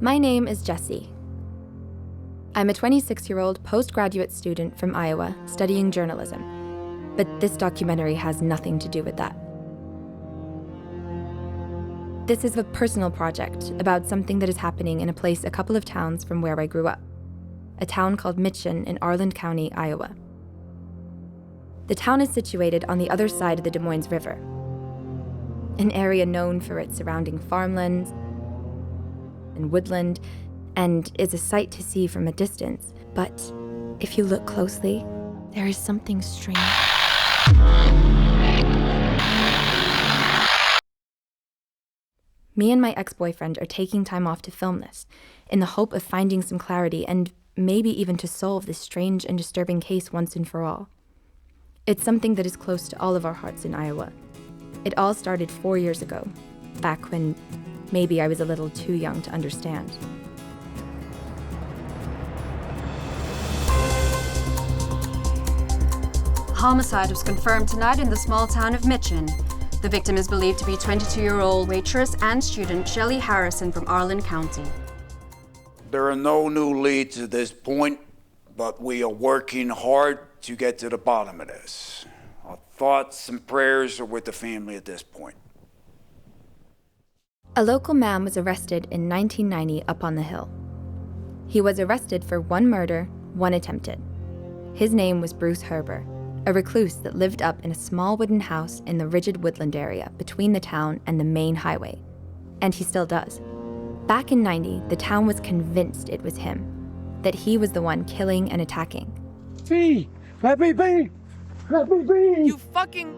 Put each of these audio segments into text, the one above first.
My name is Jessie. I'm a 26-year-old postgraduate student from Iowa studying journalism, but this documentary has nothing to do with that. This is a personal project about something that is happening in a place a couple of towns from where I grew up, a town called Mitchin in Arland County, Iowa. The town is situated on the other side of the Des Moines River, an area known for its surrounding farmlands and woodland, and is a sight to see from a distance. But if you look closely, there is something strange. Me and my ex-boyfriend are taking time off to film this, in the hope of finding some clarity and maybe even to solve this strange and disturbing case once and for all. It's something that is close to all of our hearts in Iowa. It all started 4 years ago, back when maybe I was a little too young to understand. Homicide was confirmed tonight in the small town of Mitchin. The victim is believed to be 22-year-old waitress and student Shelley Harrison from Arland County. There are no new leads at this point, but we are working hard to get to the bottom of this. Our thoughts and prayers are with the family at this point. A local man was arrested in 1990 up on the hill. He was arrested for 1 murder, 1 attempted. His name was Bruce Herber, a recluse that lived up in a small wooden house in the rigid woodland area between the town and the main highway. And he still does. Back in '90, the town was convinced it was him, that he was the one killing and attacking. B! Let me be! Let me be! You fucking...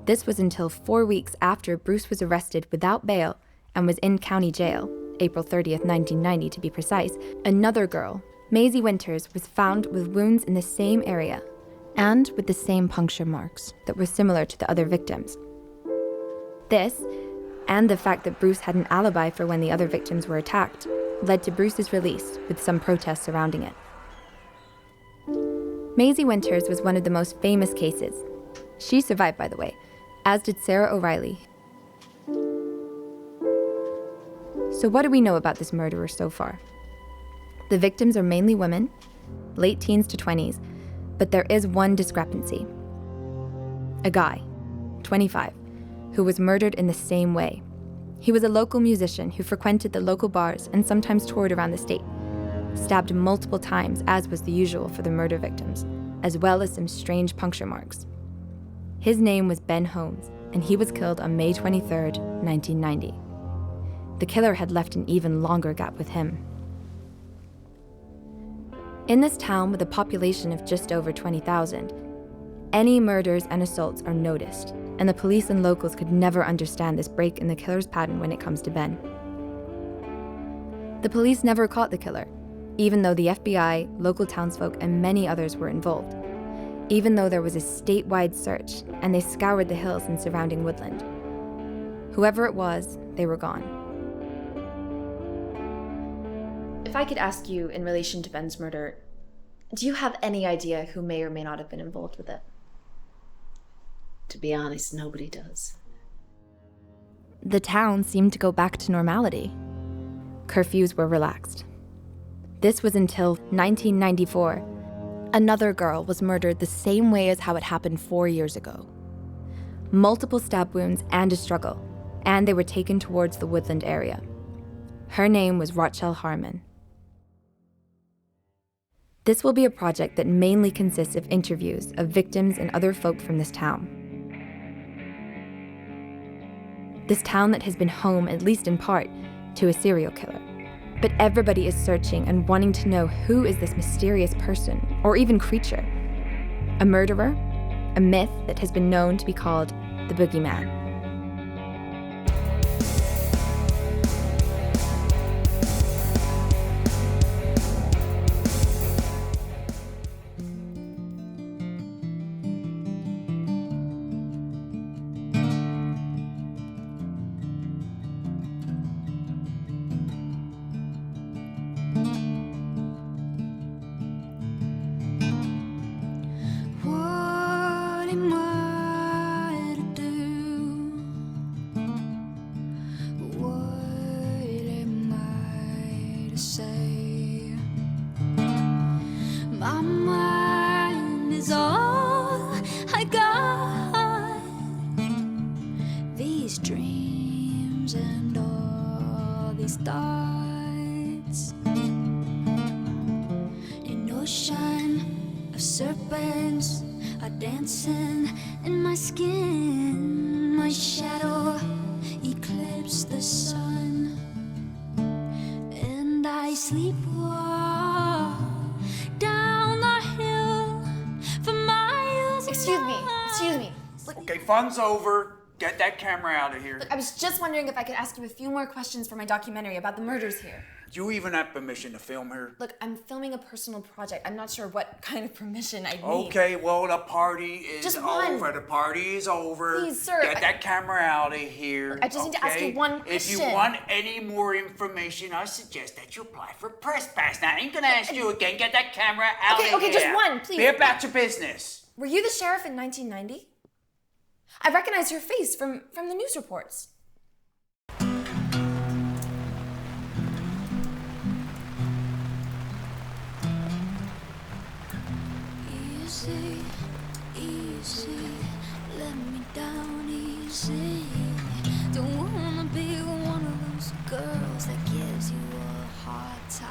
This was until 4 weeks after Bruce was arrested without bail and was in county jail, April 30th, 1990 to be precise. Another girl, Maisie Winters, was found with wounds in the same area and with the same puncture marks that were similar to the other victims. This, and the fact that Bruce had an alibi for when the other victims were attacked, led to Bruce's release with some protests surrounding it. Maisie Winters was one of the most famous cases. She survived, by the way, as did Sarah O'Reilly. So what do we know about this murderer so far? The victims are mainly women, late teens to 20s, but there is one discrepancy. A guy, 25, who was murdered in the same way. He was a local musician who frequented the local bars and sometimes toured around the state, stabbed multiple times, as was the usual for the murder victims, as well as some strange puncture marks. His name was Ben Holmes, and he was killed on May 23rd, 1990. The killer had left an even longer gap with him. In this town with a population of just over 20,000, any murders and assaults are noticed, and the police and locals could never understand this break in the killer's pattern when it comes to Ben. The police never caught the killer, even though the FBI, local townsfolk, and many others were involved, even though there was a statewide search and they scoured the hills and surrounding woodland. Whoever it was, they were gone. If I could ask you in relation to Ben's murder, do you have any idea who may or may not have been involved with it? To be honest, nobody does. The town seemed to go back to normality. Curfews were relaxed. This was until 1994. Another girl was murdered the same way as how it happened 4 years ago. Multiple stab wounds and a struggle, and they were taken towards the woodland area. Her name was Rochelle Harmon. This will be a project that mainly consists of interviews of victims and other folk from this town. This town that has been home, at least in part, to a serial killer. But everybody is searching and wanting to know who is this mysterious person, or even creature. A murderer, a myth that has been known to be called the boogeyman. What am I to do? to say. My mind is all I got. These dreams and all these thoughts. An ocean of serpents are dancing in my skin. My shadow eclipsed the sun, and I sleepwalk down the hill for miles. Excuse me. Look, Okay, fun's over. Get that camera out of here. I was just wondering if I could ask you a few more questions for my documentary about the murders here. Do you even have permission to film here? Look, I'm filming a personal project. I'm not sure what kind of permission I need. Okay, well, the party is Just one. over. The party is over. Please, sir, Get that camera out of here. I just need to ask you one If you question. want any more information, I suggest that you apply for press pass. Now, I ain't gonna ask you again. Get that camera out of here. Okay, just one, please. Be about your business. Were you the sheriff in 1990? I recognize your face from the news reports. Easy, easy, let me down easy. Don't wanna be one of those girls that gives you a hard time.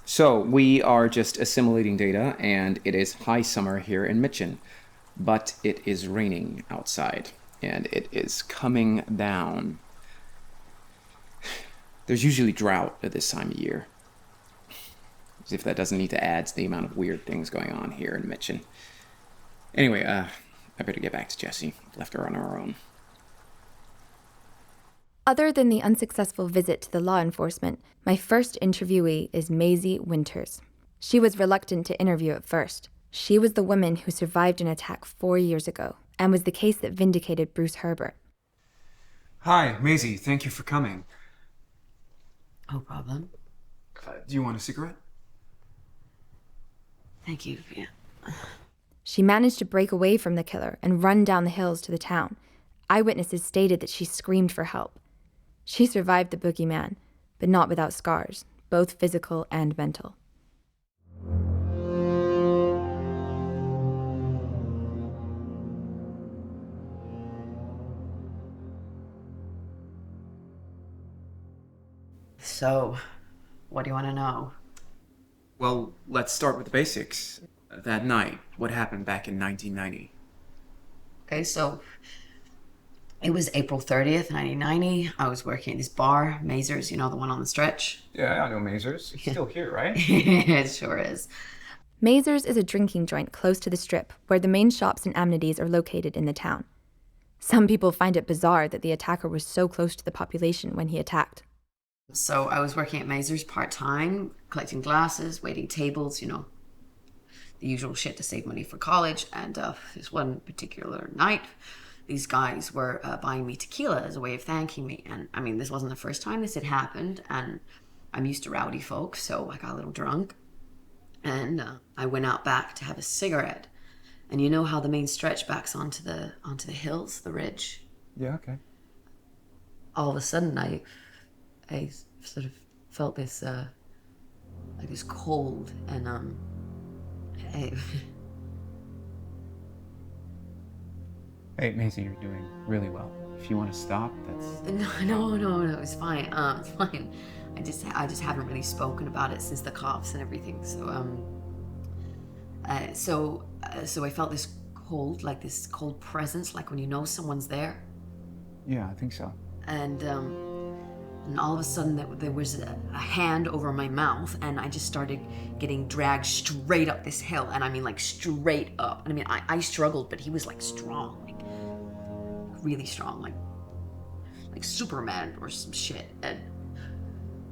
So we are just assimilating data, and it is high summer here in Mitchin, but it is raining outside, and it is coming down. There's usually drought at this time of year. As if that doesn't need to add to the amount of weird things going on here in Mitchin. Anyway, I better get back to Jessie. Left her on her own. Other than the unsuccessful visit to the law enforcement, my first interviewee is Maisie Winters. She was reluctant to interview at first. She was the woman who survived an attack 4 years ago and was the case that vindicated Bruce Herbert. Hi, Maisie. Thank you for coming. No problem. Do you want a cigarette? Thank you. Yeah. She managed to break away from the killer and run down the hills to the town. Eyewitnesses stated that she screamed for help. She survived the boogeyman, but not without scars, both physical and mental. So, what do you want to know? Well, let's start with the basics. That night, what happened back in 1990? Okay, so it was April 30th, 1990. I was working at this bar, Mazer's, you know, the one on the stretch. Yeah, I know Mazer's. It's still here, right? It sure is. Mazer's is a drinking joint close to the Strip, where the main shops and amenities are located in the town. Some people find it bizarre that the attacker was so close to the population when he attacked. So I was working at Mazer's part-time, collecting glasses, waiting tables, you know, the usual shit to save money for college. And this one particular night, these guys were buying me tequila as a way of thanking me. And I mean, this wasn't the first time this had happened, and I'm used to rowdy folk, so I got a little drunk. And I went out back to have a cigarette. And you know how the main stretch backs onto the hills, the ridge? Yeah, okay. All of a sudden, I sort of felt this, like this cold, and Hey, Maisie, you're doing really well. If you want to stop, that's... No, it's fine. It's fine. I just haven't really spoken about it since the coughs and everything. So, so I felt this cold, like this cold presence, like when you know someone's there. Yeah, I think so. And all of a sudden there was a hand over my mouth, and I just started getting dragged straight up this hill. And I mean, like, straight up. And I mean, I struggled, but he was like strong, like really strong, like Superman or some shit. And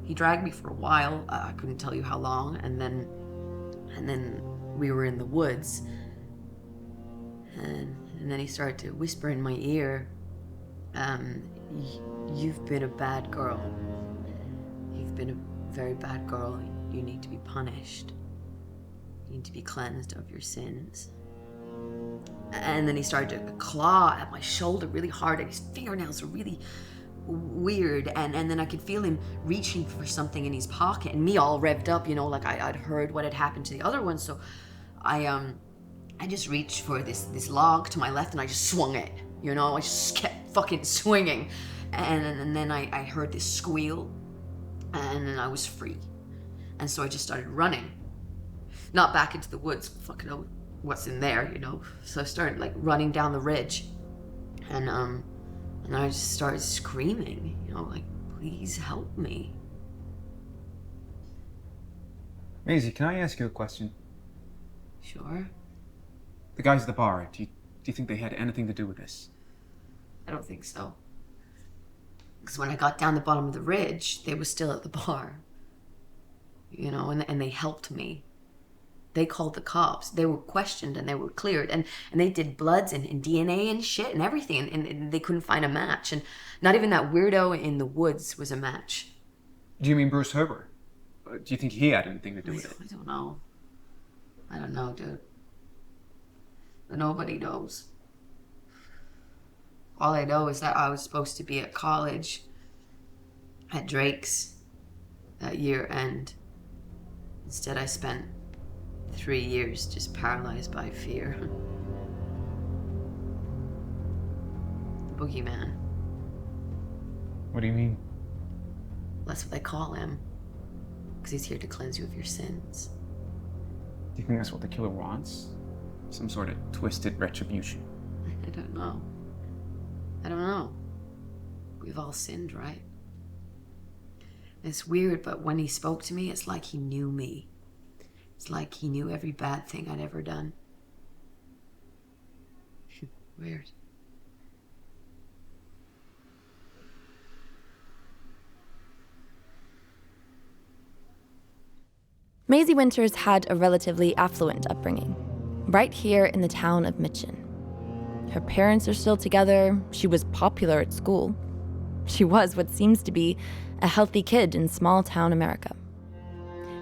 he dragged me for a while. I couldn't tell you how long. And then we were in the woods, and then he started to whisper in my ear, you've been a bad girl. You've been a very bad girl. You need to be punished. You need to be cleansed of your sins. And then he started to claw at my shoulder really hard, and his fingernails were really, weird, and then I could feel him reaching for something in his pocket, and me all revved up, you know, like I'd heard what had happened to the other one. So I just reached for this log to my left, and I just swung it, you know. I just kept fucking swinging, and then I heard this squeal, and then I was free. And so I just started running, not back into the woods, fucking know what's in there, you know. So I started like running down the ridge, and I just started screaming, you know, like, please help me. Maisie, can I ask you a question? Sure. The guys at the bar, do you think they had anything to do with this? I don't think so. Because when I got down the bottom of the ridge, they were still at the bar. You know, and they helped me. They called the cops. They were questioned and they were cleared. And they did bloods and DNA and shit and everything. And they couldn't find a match. And not even that weirdo in the woods was a match. Do you mean Bruce Herbert? Do you think he had anything to do with it? I don't know. I don't know, dude. But nobody knows. All I know is that I was supposed to be at college at Drake's that year, and instead I spent 3 years just paralyzed by fear. The boogeyman. What do you mean? That's what they call him. Because he's here to cleanse you of your sins. Do you think that's what the killer wants? Some sort of twisted retribution? I don't know. I don't know. We've all sinned, right? It's weird, but when he spoke to me, it's like he knew me. It's like he knew every bad thing I'd ever done. Weird. Maisie Winters had a relatively affluent upbringing, right here in the town of Mitchin. Her parents are still together. She was popular at school. She was what seems to be a healthy kid in small town America.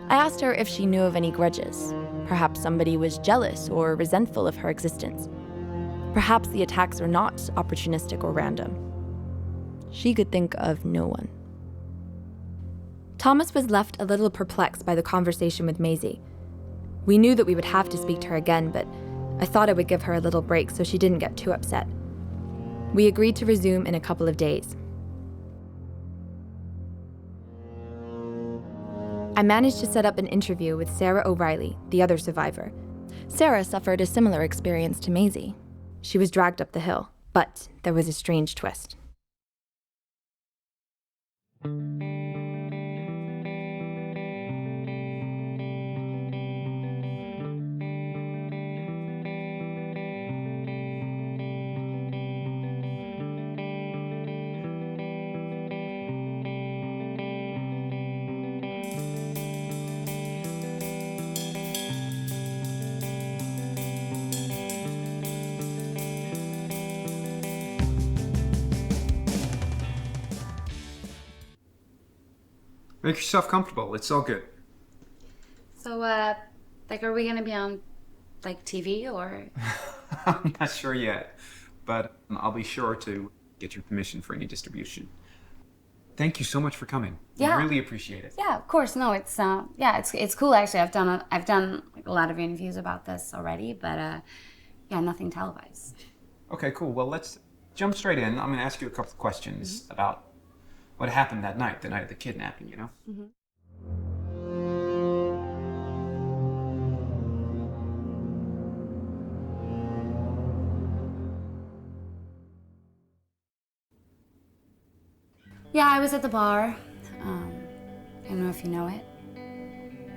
I asked her if she knew of any grudges. Perhaps somebody was jealous or resentful of her existence. Perhaps the attacks were not opportunistic or random. She could think of no one. Thomas was left a little perplexed by the conversation with Maisie. We knew that we would have to speak to her again, but I thought I would give her a little break so she didn't get too upset. We agreed to resume in a couple of days. I managed to set up an interview with Sarah O'Reilly, the other survivor. Sarah suffered a similar experience to Maisie. She was dragged up the hill, but there was a strange twist. Make yourself comfortable. It's all good. So, like, are we gonna be on, like, TV or? I'm not sure yet, but I'll be sure to get your permission for any distribution. Thank you so much for coming. Yeah. I really appreciate it. Yeah, of course. No, it's it's cool actually. I've done like, a lot of interviews about this already, but yeah, nothing televised. Okay, cool. Well, let's jump straight in. I'm going to ask you a couple of questions about what happened that night, the night of the kidnapping, you know? Yeah, I was at the bar. I don't know if you know it.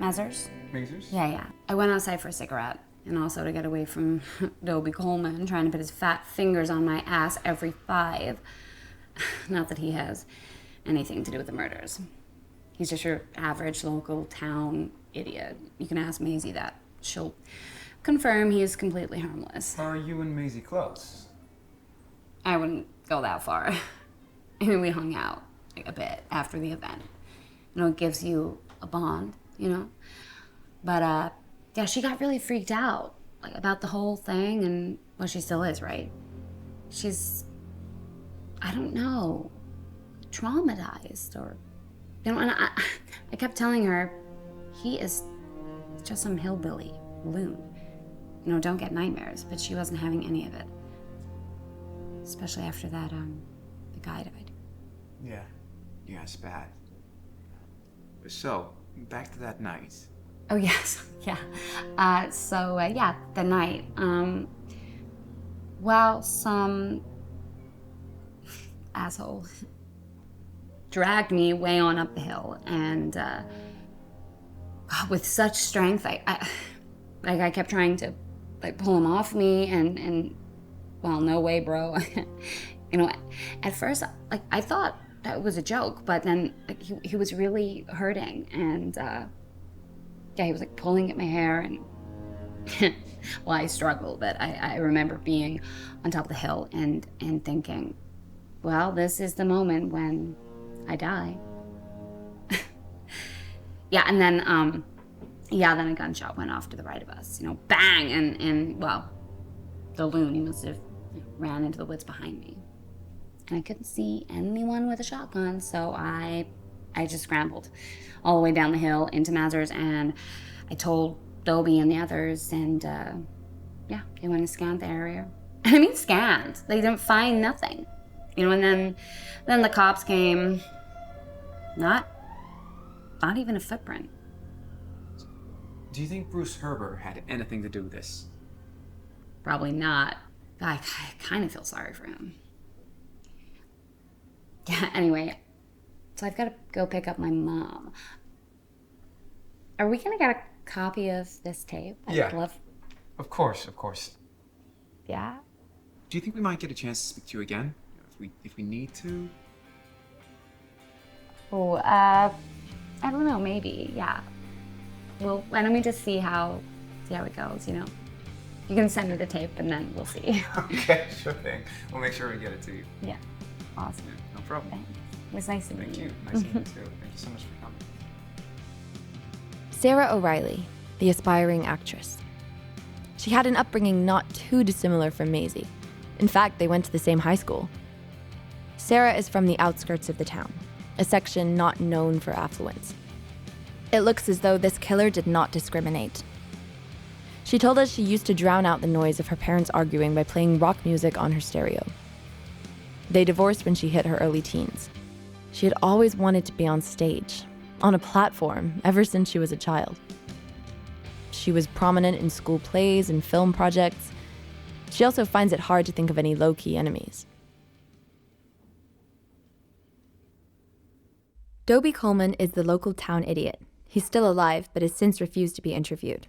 Mazers? Mazers? Yeah. I went outside for a cigarette, and also to get away from Dobie Coleman trying to put his fat fingers on my ass every 5. Not that he has anything to do with the murders. He's just your average local town idiot. You can ask Maisie that. She'll confirm he is completely harmless. Are you and Maisie close? I wouldn't go that far. I mean, we hung out like, a bit after the event. You know, it gives you a bond, you know? But, yeah, she got really freaked out, like, about the whole thing, and, well, she still is, right? I don't know. traumatized or, and I kept telling her, he is just some hillbilly loon. Don't get nightmares, but she wasn't having any of it. Especially after that, the guy died. Yeah, it's bad. So, back to that night. Oh, yes, yeah. The night. Some asshole dragged me way on up the hill, and with such strength, I kept trying to pull him off me, and well, no way, bro. At first, I thought that was a joke, but then he was really hurting, and he was pulling at my hair, and well, I struggled, but I remember being on top of the hill and thinking, well, this is the moment when I die. And then a gunshot went off to the right of us, bang, and well, the loon, he must have ran into the woods behind me. And I couldn't see anyone with a shotgun, so I just scrambled all the way down the hill into Mazur's, and I told Dobie and the others, and they went and scanned the area. I mean, scanned. They didn't find nothing. And then the cops came. Not even a footprint. Do you think Bruce Herbert had anything to do with this? Probably not. I kind of feel sorry for him. Yeah, anyway, so I've got to go pick up my mom. Are we going to get a copy of this tape? Yeah. Love... Of course. Yeah? Do you think we might get a chance to speak to you again? If we need to? Oh, I don't know, maybe, yeah. Well, why don't we just see how it goes, You can send me the tape and then we'll see. Okay, sure thing. We'll make sure we get it to you. Yeah, awesome. Yeah, no problem. Thanks. It was nice to meet you. Thank you. Nice to meet you too. Thank you so much for coming. Sarah O'Reilly, the aspiring actress. She had an upbringing not too dissimilar from Maisie. In fact, they went to the same high school. Sarah is from the outskirts of the town, a section not known for affluence. It looks as though this killer did not discriminate. She told us she used to drown out the noise of her parents arguing by playing rock music on her stereo. They divorced when she hit her early teens. She had always wanted to be on stage, on a platform, ever since she was a child. She was prominent in school plays and film projects. She also finds it hard to think of any low-key enemies. Dobie Coleman is the local town idiot. He's still alive, but has since refused to be interviewed.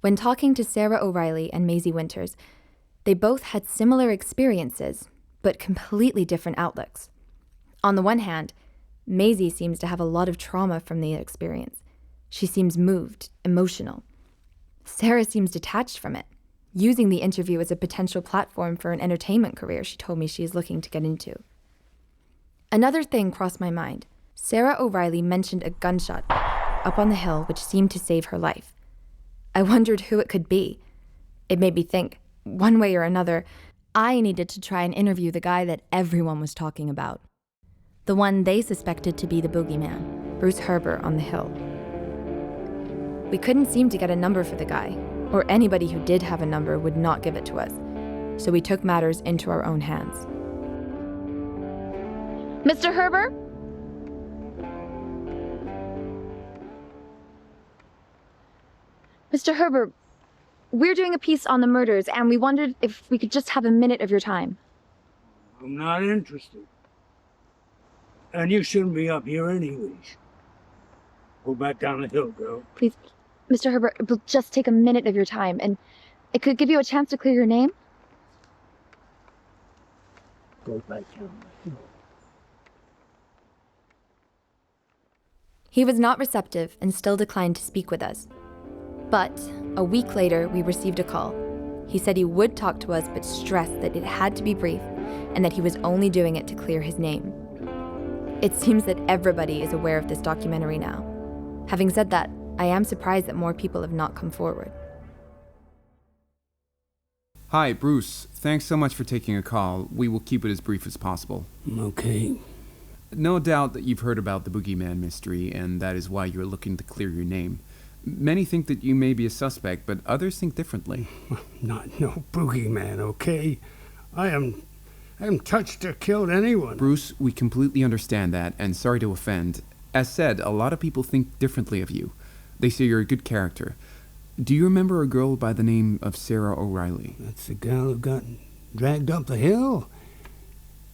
When talking to Sarah O'Reilly and Maisie Winters, they both had similar experiences, but completely different outlooks. On the one hand, Maisie seems to have a lot of trauma from the experience. She seems moved, emotional. Sarah seems detached from it, using the interview as a potential platform for an entertainment career she told me she is looking to get into. Another thing crossed my mind. Sarah O'Reilly mentioned a gunshot up on the hill which seemed to save her life. I wondered who it could be. It made me think, one way or another, I needed to try and interview the guy that everyone was talking about. The one they suspected to be the boogeyman, Bruce Herbert on the hill. We couldn't seem to get a number for the guy, or anybody who did have a number would not give it to us, so we took matters into our own hands. Mr. Herbert? Mr. Herbert, we're doing a piece on the murders, and we wondered if we could just have a minute of your time. I'm not interested. And you shouldn't be up here anyways. Go back down the hill, girl. Please, Mr. Herbert, we'll just take a minute of your time, and it could give you a chance to clear your name. Go back down the hill. He was not receptive and still declined to speak with us. But a week later, we received a call. He said he would talk to us, but stressed that it had to be brief and that he was only doing it to clear his name. It seems that everybody is aware of this documentary now. Having said that, I am surprised that more people have not come forward. Hi, Bruce. Thanks so much for taking a call. We will keep it as brief as possible. Okay. No doubt that you've heard about the Boogeyman mystery, and that is why you're looking to clear your name. Many think that you may be a suspect, but others think differently. Not no boogeyman, okay? I haven't touched or killed anyone. Bruce, we completely understand that, and sorry to offend. As said, a lot of people think differently of you. They say you're a good character. Do you remember a girl by the name of Sarah O'Reilly? That's the gal who got dragged up the hill?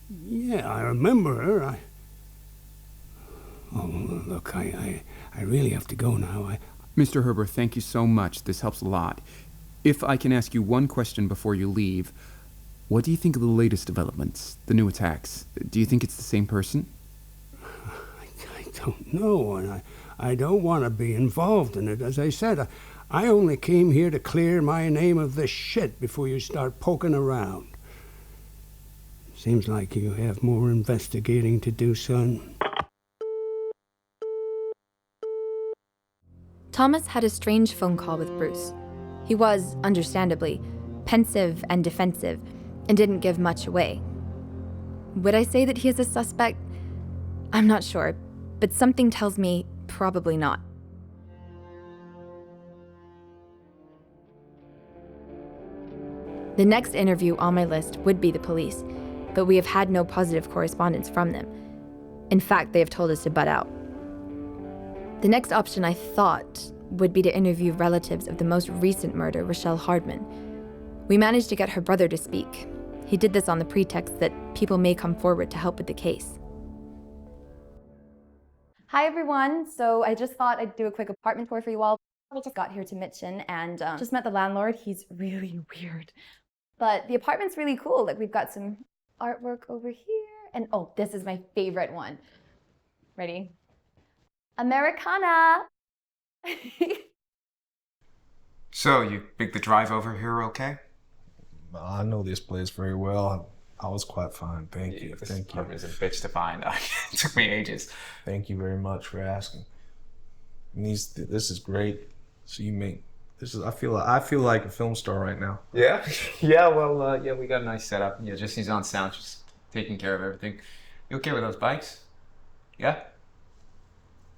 Yeah, I remember her. Oh, look, I really have to go now. Mr. Herber, thank you so much. This helps a lot. If I can ask you one question before you leave, what do you think of the latest developments, the new attacks? Do you think it's the same person? I don't know, and I don't want to be involved in it. As I said, I only came here to clear my name of this shit before you start poking around. Seems like you have more investigating to do, son. Thomas had a strange phone call with Bruce. He was, understandably, pensive and defensive, and didn't give much away. Would I say that he is a suspect? I'm not sure, but something tells me probably not. The next interview on my list would be the police, but we have had no positive correspondence from them. In fact, they have told us to butt out. The next option I thought would be to interview relatives of the most recent murder, Rochelle Hardman. We managed to get her brother to speak. He did this on the pretext that people may come forward to help with the case. Hi everyone, so I just thought I'd do a quick apartment tour for you all. We just got here to Mitchin and just met the landlord. He's really weird. But the apartment's really cool. Like, we've got some artwork over here. And oh, this is my favorite one. Ready? Americana! So, you picked the drive over here okay? I know this place very well. I was quite fine, thank you. This Thank you. apartment is a bitch to find. It took me ages. Thank you very much for asking. This is great. So you make this is. I feel like a film star right now. Yeah? Yeah, well, yeah, we got a nice setup. Yeah, Jesse's on sound, just taking care of everything. You okay with those bikes? Yeah?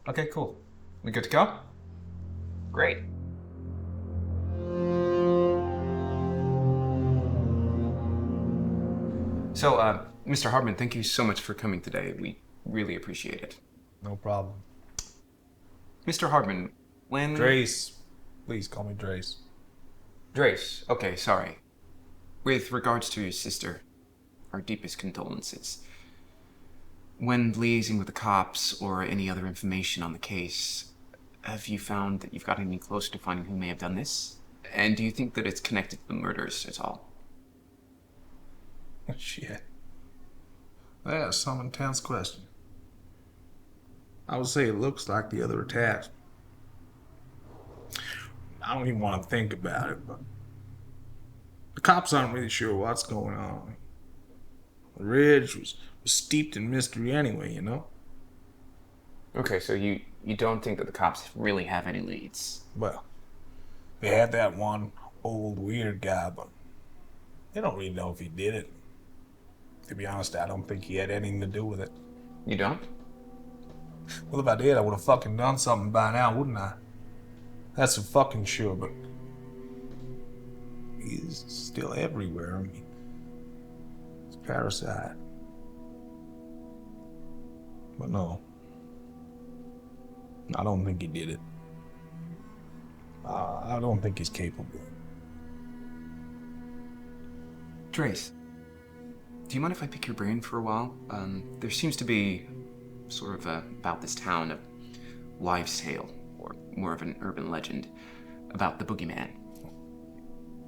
Okay, cool. We good to go? Great. So, Mr. Hardman, thank you so much for coming today. We really appreciate it. No problem. Mr. Hardman, when... Drace. Please call me Drace. Drace. Okay, sorry. With regards to your sister, our deepest condolences. When liaising with the cops or any other information on the case, have you found that you've gotten any closer to finding who may have done this? And do you think that it's connected to the murders at all? Shit. That's some intense question. I would say it looks like the other attacks. I don't even want to think about it, but the cops aren't really sure what's going on. The ridge was steeped in mystery anyway, you know? Okay, so you don't think that the cops really have any leads? Well, they had that one old weird guy, but they don't really know if he did it. To be honest, I don't think he had anything to do with it. You don't? Well, if I did, I would have fucking done something by now, wouldn't I? That's for fucking sure, but he's still everywhere. I mean, it's a parasite. But no, I don't think he did it. I don't think he's capable. Trace, do you mind if I pick your brain for a while? There seems to be sort of about this town a wives' tale, or more of an urban legend, about the boogeyman.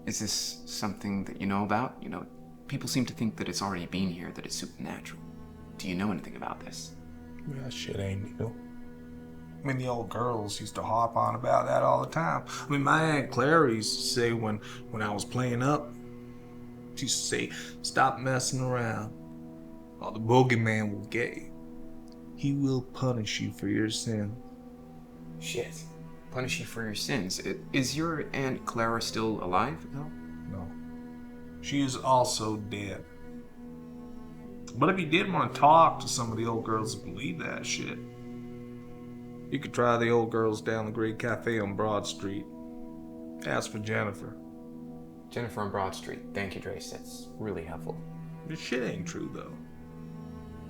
Is this something that you know about? You know, people seem to think that it's already been here, that it's supernatural. Do you know anything about this? Yeah, that shit ain't new. I mean, the old girls used to harp on about that all the time. I mean, my Aunt Clara used to say when I was playing up, she used to say, stop messing around, or the boogeyman will get you. He will punish you for your sin. Shit. Punish you for your sins. Is your Aunt Clara still alive? No? No. She is also dead. But if you did want to talk to some of the old girls that believe that shit, you could try the old girls down the Great Cafe on Broad Street. Ask for Jennifer. Jennifer on Broad Street. Thank you, Trace. That's really helpful. This shit ain't true, though.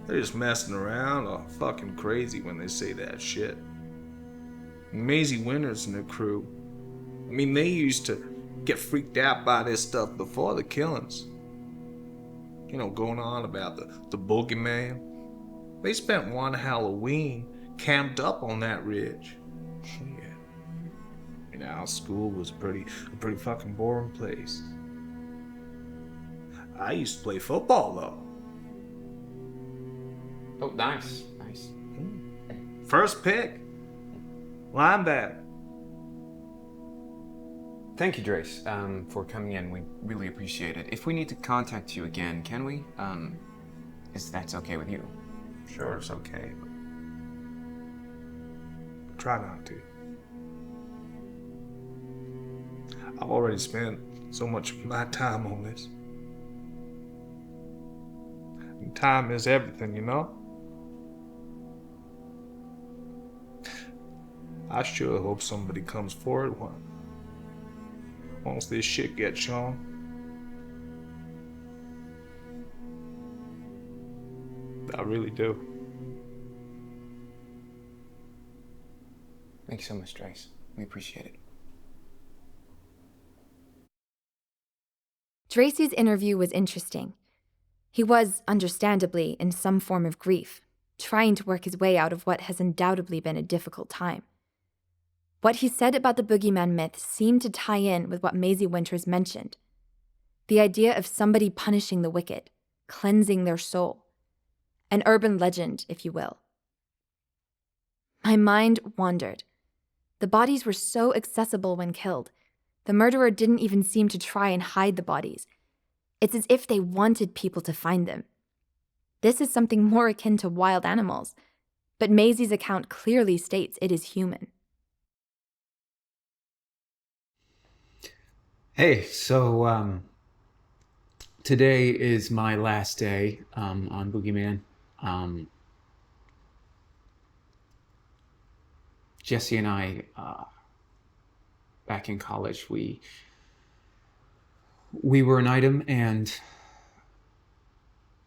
They're just messing around or fucking crazy when they say that shit. Maisie Winters and her crew, I mean, they used to get freaked out by this stuff before the killings. You know, going on about the boogeyman. They spent one Halloween camped up on that ridge. Yeah. And our school was a pretty fucking boring place. I used to play football, though. Oh, nice. Nice. First pick. Linebacker. Thank you, Drace, for coming in. We really appreciate it. If we need to contact you again, can we? If that's okay with you. Sure, it's okay, but try not to. I've already spent so much of my time on this. And time is everything, you know? I sure hope somebody comes forward once this shit gets shown. I really do. Thanks so much, Drace. We appreciate it. Tracy's interview was interesting. He was, understandably, in some form of grief, trying to work his way out of what has undoubtedly been a difficult time. What he said about the boogeyman myth seemed to tie in with what Maisie Winters mentioned. The idea of somebody punishing the wicked, cleansing their soul. An urban legend, if you will. My mind wandered. The bodies were so accessible when killed. The murderer didn't even seem to try and hide the bodies. It's as if they wanted people to find them. This is something more akin to wild animals, but Maisie's account clearly states it is human. Hey, so today is my last day on Boogeyman. Jesse and I, back in college, we were an item, and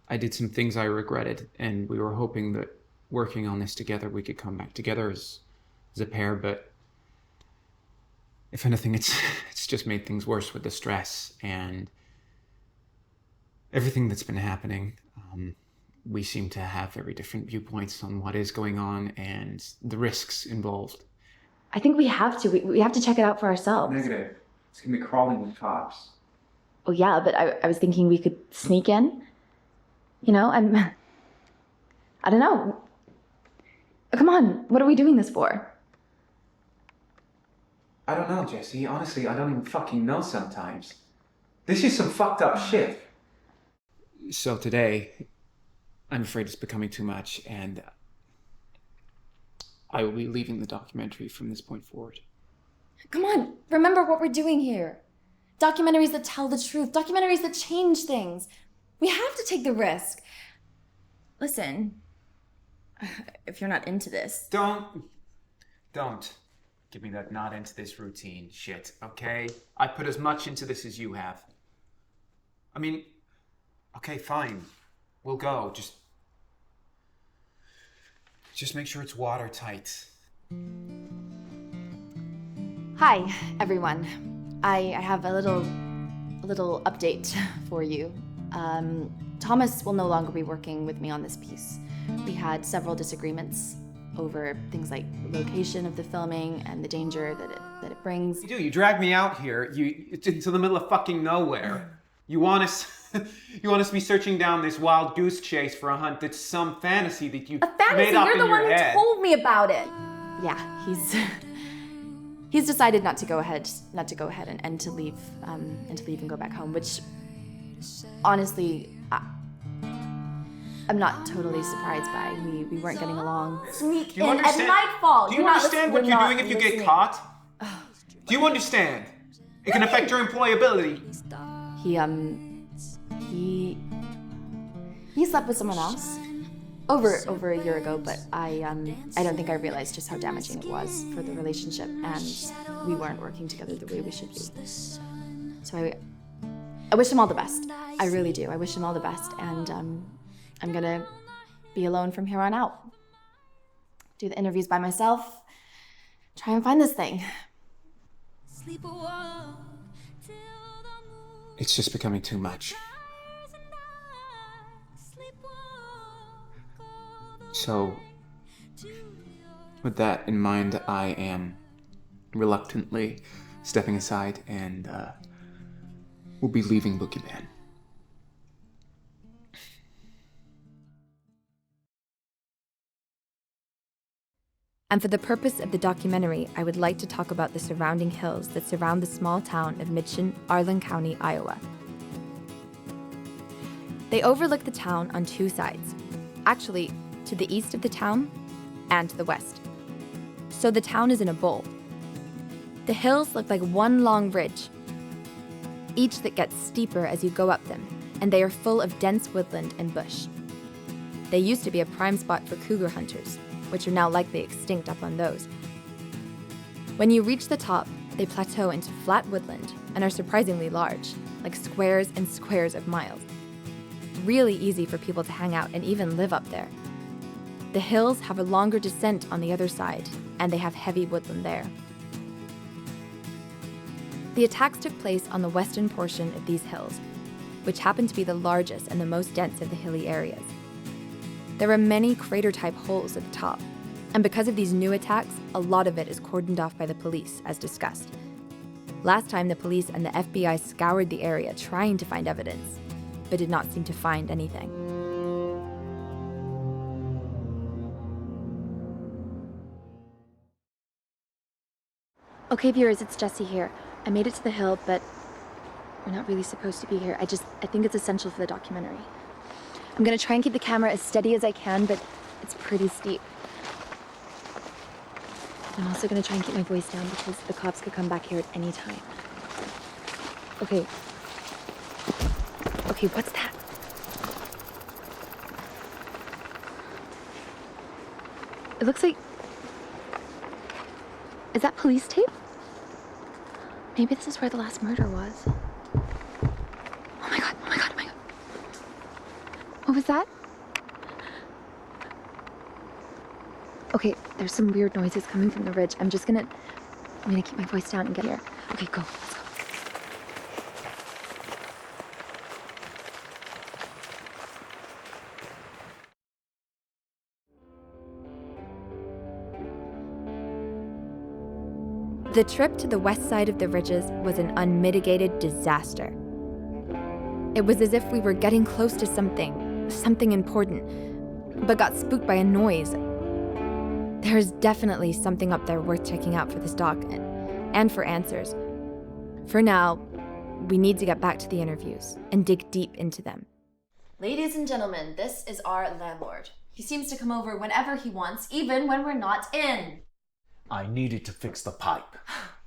I did some things I regretted, and we were hoping that working on this together, we could come back together as a pair, but if anything, it's just made things worse with the stress and everything that's been happening. We seem to have very different viewpoints on what is going on and the risks involved. I think we have to. We have to check it out for ourselves. Negative. It's gonna be crawling with cops. Well, yeah, but I was thinking we could sneak in. You know, I don't know. Come on, what are we doing this for? I don't know, Jesse. Honestly, I don't even fucking know sometimes. This is some fucked up shit. So today, I'm afraid it's becoming too much, and I will be leaving the documentary from this point forward. Come on, remember what we're doing here. Documentaries that tell the truth, documentaries that change things. We have to take the risk. Listen, if you're not into this... Don't give me that not into this routine shit, okay? I put as much into this as you have. I mean, okay, fine. We'll go. Just make sure it's watertight. Hi, everyone. I have a little update for you. Thomas will no longer be working with me on this piece. We had several disagreements over things like location of the filming and the danger that it brings. You drag me out here, into the middle of fucking nowhere. You want us to be searching down this wild goose chase for a hunt that's some fantasy that you made up in your head. You're the one who told me about it. Yeah, he's decided not to go ahead and to leave and go back home, which honestly I'm not totally surprised by. We weren't getting along. Sneak in at nightfall. Do you understand what you're doing if you get caught? Do you understand? It can affect your employability. He slept with someone else over a year ago, but I don't think I realized just how damaging it was for the relationship, and we weren't working together the way we should be. So I wish him all the best. I really do. I wish him all the best, and I'm gonna be alone from here on out. Do the interviews by myself. Try and find this thing. It's just becoming too much. So, with that in mind, I am reluctantly stepping aside and will be leaving Boogeyman. And for the purpose of the documentary, I would like to talk about the surrounding hills that surround the small town of Mitchin, Arlen County, Iowa. They overlook the town on two sides. Actually, to the east of the town and to the west. So the town is in a bowl. The hills look like one long ridge, each that gets steeper as you go up them, and they are full of dense woodland and bush. They used to be a prime spot for cougar hunters, which are now likely extinct up on those. When you reach the top, they plateau into flat woodland and are surprisingly large, like squares and squares of miles. Really easy for people to hang out and even live up there. The hills have a longer descent on the other side, and they have heavy woodland there. The attacks took place on the western portion of these hills, which happen to be the largest and the most dense of the hilly areas. There are many crater-type holes at the top, and because of these new attacks, a lot of it is cordoned off by the police, as discussed. Last time, the police and the FBI scoured the area trying to find evidence, but did not seem to find anything. Okay, viewers, it's Jessie here. I made it to the hill, but we're not really supposed to be here. I think it's essential for the documentary. I'm gonna try and keep the camera as steady as I can, but it's pretty steep. I'm also gonna try and keep my voice down because the cops could come back here at any time. Okay, what's that? It looks like... Is that police tape? Maybe this is where the last murder was. Oh my god. What was that? Okay, there's some weird noises coming from the ridge. I'm gonna keep my voice down and get here. Okay, go, let's go. The trip to the west side of the ridges was an unmitigated disaster. It was as if we were getting close to something important, but got spooked by a noise. There is definitely something up there worth checking out for this doc and for answers. For now, we need to get back to the interviews and dig deep into them. Ladies and gentlemen, this is our landlord. He seems to come over whenever he wants, even when we're not in. I needed to fix the pipe.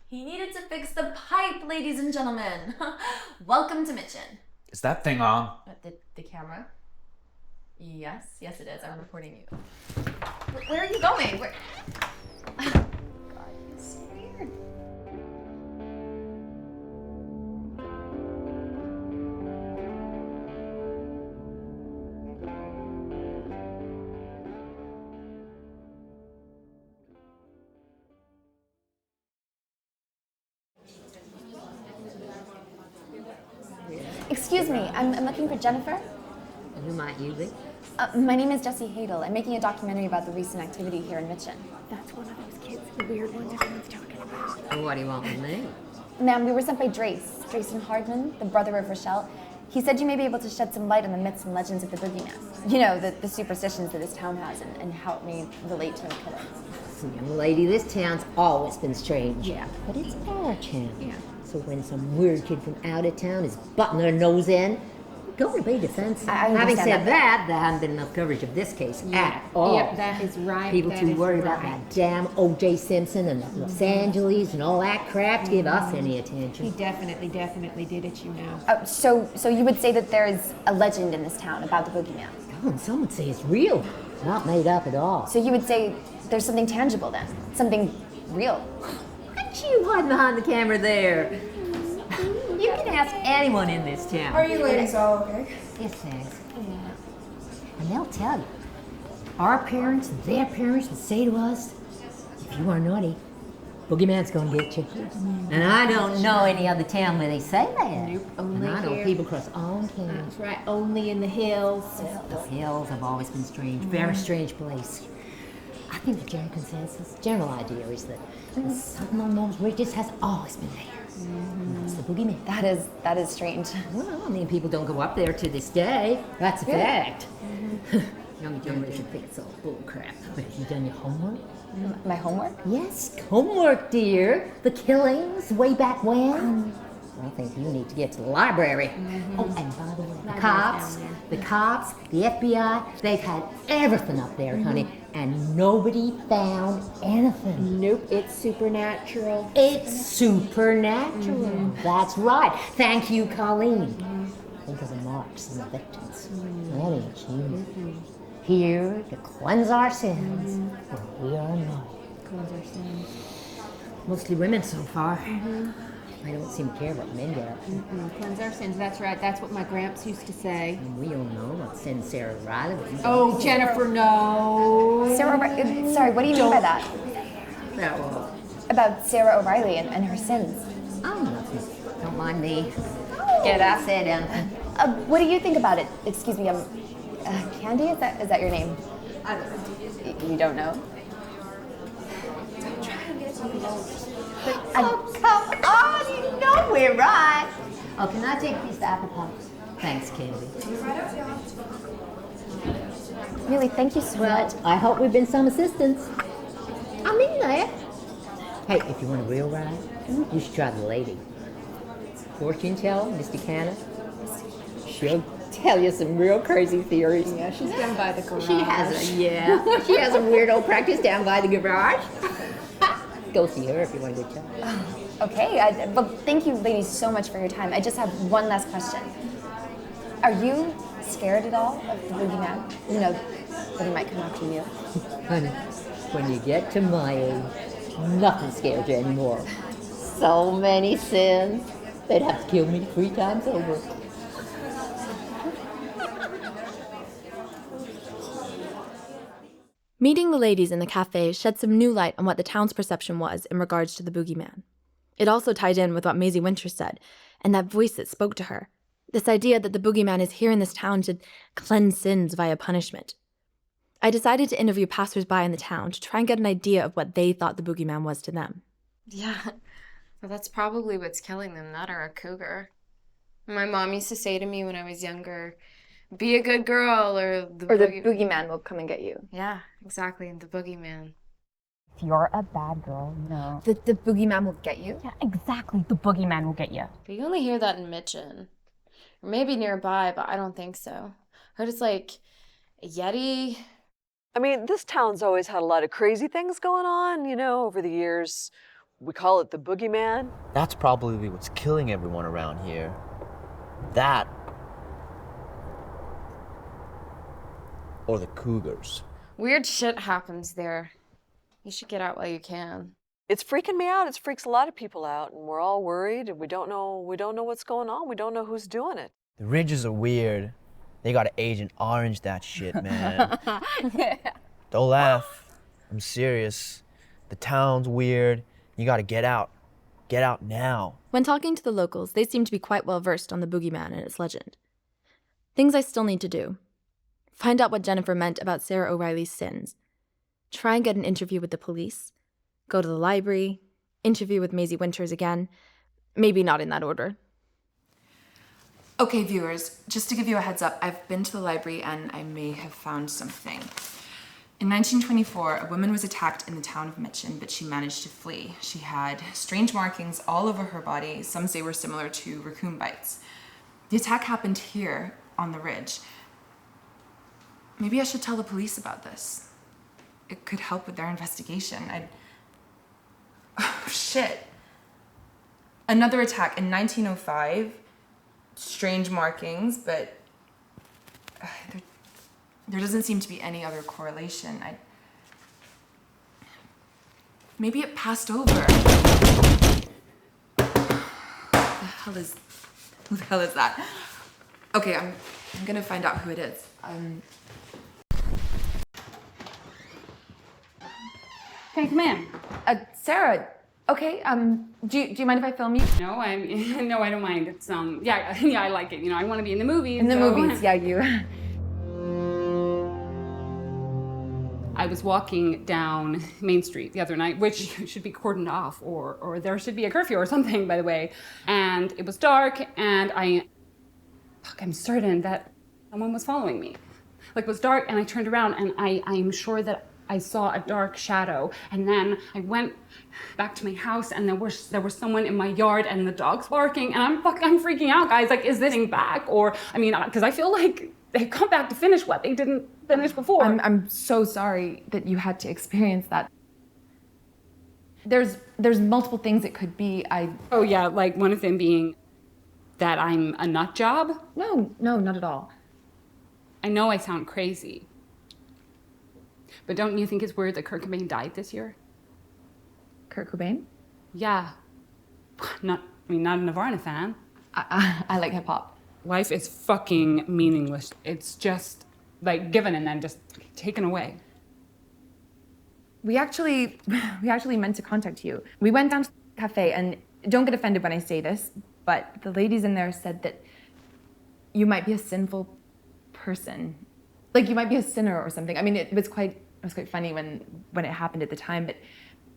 He needed to fix the pipe, ladies and gentlemen. Welcome to Mitchin. Is that thing on? The camera? Yes, it is. I'm recording you. Where are you going? God, you're so weird. Excuse me, I'm looking for Jennifer. Who might you be? My name is Jessie Hadel. I'm making a documentary about the recent activity here in Mitchin. That's one of those kids, the weird ones everyone's talking about. What do you want with me? Ma'am, we were sent by Drayson Hardman, the brother of Rochelle. He said you may be able to shed some light on the myths and legends of the boogeyman. You know, the superstitions that this town has and how it may relate to a killer. Listen, young lady, this town's always been strange. Yeah. But it's our town. Yeah. So when some weird kid from out of town is butting their nose in, going to be defensive. I Having understand said that. there hasn't been enough coverage of this case at all. Yep, that is right. People that too is worried about right. that damn O.J. Simpson and Los Angeles and all that crap to give us any He attention. definitely did it, you know. So you would say that there's a legend in this town about the boogeyman? Oh, and some would say it's real, not made up at all. So you would say there's something tangible then? Something real? Aren't you hiding behind the camera there? You can ask anyone in this town. Are you ladies all okay? Yes, thanks. And they'll tell you. Our parents and their parents would say to us, if you are naughty, boogeyman's gonna get you. And I don't know any other town where they say that. Nope, And only I know here. people across all town. That's right, only in the hills. The hills have always been strange, very strange place. I think the general consensus, general idea is that something on those ridges has always been there. And that's the boogeyman. That is strange. Well, I mean, people don't go up there to this day. That's a fact. Young generation think it's all bull crap. But have you done your homework? My homework? Yes, homework, dear. The killings way back when. I think you need to get to the library. Oh, and by the way, the cops, the FBI, they've had everything up there, honey, and nobody found anything. Nope, it's supernatural. It's supernatural. That's right. Thank you, Colleen. Think of the marks on the victims. That ain't you. Here to cleanse our sins, where we are naughty. Cleanse our sins. Mostly women so far. I don't seem to care what men get up to. Cleanse our sins, that's right. That's what my gramps used to say. And we all know what sin Sarah Riley was. Oh, Jennifer, no. Sarah, sorry, what do you mean by that? That was. About Sarah O'Reilly and her sins. Oh, nothing. Don't mind me. Get out, sit down. What do you think about it? Excuse me, Candy, is that your name? I don't know. You don't know? Oh, come on, you know we're right. Oh, can I take these apple pops? Thanks, Candy. Really, thank you so much. I hope we've been some assistance. I'm in there. Hey, if you want a real ride, you should try the lady. Fortune teller, Misty Canna. She'll tell you some real crazy theories. Yeah, she's down by the garage. She has a weirdo practice down by the garage. Go see her if you want a good time. Okay, well, thank you ladies so much for your time. I just have one last question. Are you scared at all of the boogeyman? You know, that he might come after you? Honey, when you get to my age, nothing scares you anymore. So many sins. They'd have to kill me 3 times over. Meeting the ladies in the cafe shed some new light on what the town's perception was in regards to the boogeyman. It also tied in with what Maisie Winters said, and that voice that spoke to her. This idea that the boogeyman is here in this town to cleanse sins via punishment. I decided to interview passersby in the town to try and get an idea of what they thought the boogeyman was to them. Yeah, well, that's probably what's killing them, that or a cougar. My mom used to say to me when I was younger, be a good girl, or the boogeyman will come and get you. Yeah, exactly, and the boogeyman. If you're a bad girl, no. The boogeyman will get you? Yeah, exactly. The boogeyman will get you. But you only hear that in Mitchin. Or maybe nearby, but I don't think so. Heard it's like a Yeti. I mean, this town's always had a lot of crazy things going on, you know, over the years. We call it the boogeyman. That's probably what's killing everyone around here. That. Or the cougars. Weird shit happens there. You should get out while you can. It's freaking me out. It freaks a lot of people out, and we're all worried, and we don't know what's going on. We don't know who's doing it. The ridges are weird. They gotta Agent Orange that shit, man. Don't laugh. I'm serious. The town's weird. You gotta get out. Get out now. When talking to the locals, they seem to be quite well versed on the boogeyman and its legend. Things I still need to do. Find out what Jennifer meant about Sarah O'Reilly's sins. Try and get an interview with the police. Go to the library. Interview with Maisie Winters again. Maybe not in that order. Okay, viewers, just to give you a heads up, I've been to the library and I may have found something. In 1924, a woman was attacked in the town of Mitchin, but she managed to flee. She had strange markings all over her body. Some say were similar to raccoon bites. The attack happened here, on the ridge. Maybe I should tell the police about this. It could help with their investigation. Oh, shit. Another attack in 1905. Strange markings, but there doesn't seem to be any other correlation. Maybe it passed over. Who the hell is that? Okay, I'm gonna find out who it is. Okay, come in. Sarah. Okay. Do you mind if I film you? No, no, I don't mind. It's yeah, I like it. You know, I want to be in the movies. In the so. movies, yeah, you. I was walking down Main Street the other night, which should be cordoned off, or there should be a curfew or something, by the way. And it was dark, and I'm certain that someone was following me. Like, it was dark, and I turned around, and I'm sure that I saw a dark shadow. And then I went back to my house, and there was someone in my yard, and the dog's barking, and I'm freaking out, guys. Like, is this thing back? Or, I mean, because I feel like they've come back to finish what they didn't finish before. I'm so sorry that you had to experience that. There's multiple things it could be. Oh yeah, like one of them being that I'm a nut job? No, not at all. I know I sound crazy. But don't you think it's weird that Kurt Cobain died this year? Kurt Cobain? Yeah. Not a Nirvana fan. I like hip hop. Life is fucking meaningless. It's just like given and then just taken away. We actually meant to contact you. We went down to the cafe, and don't get offended when I say this, but the ladies in there said that you might be a sinful person. Like, you might be a sinner or something. I mean, it was quite funny when it happened at the time,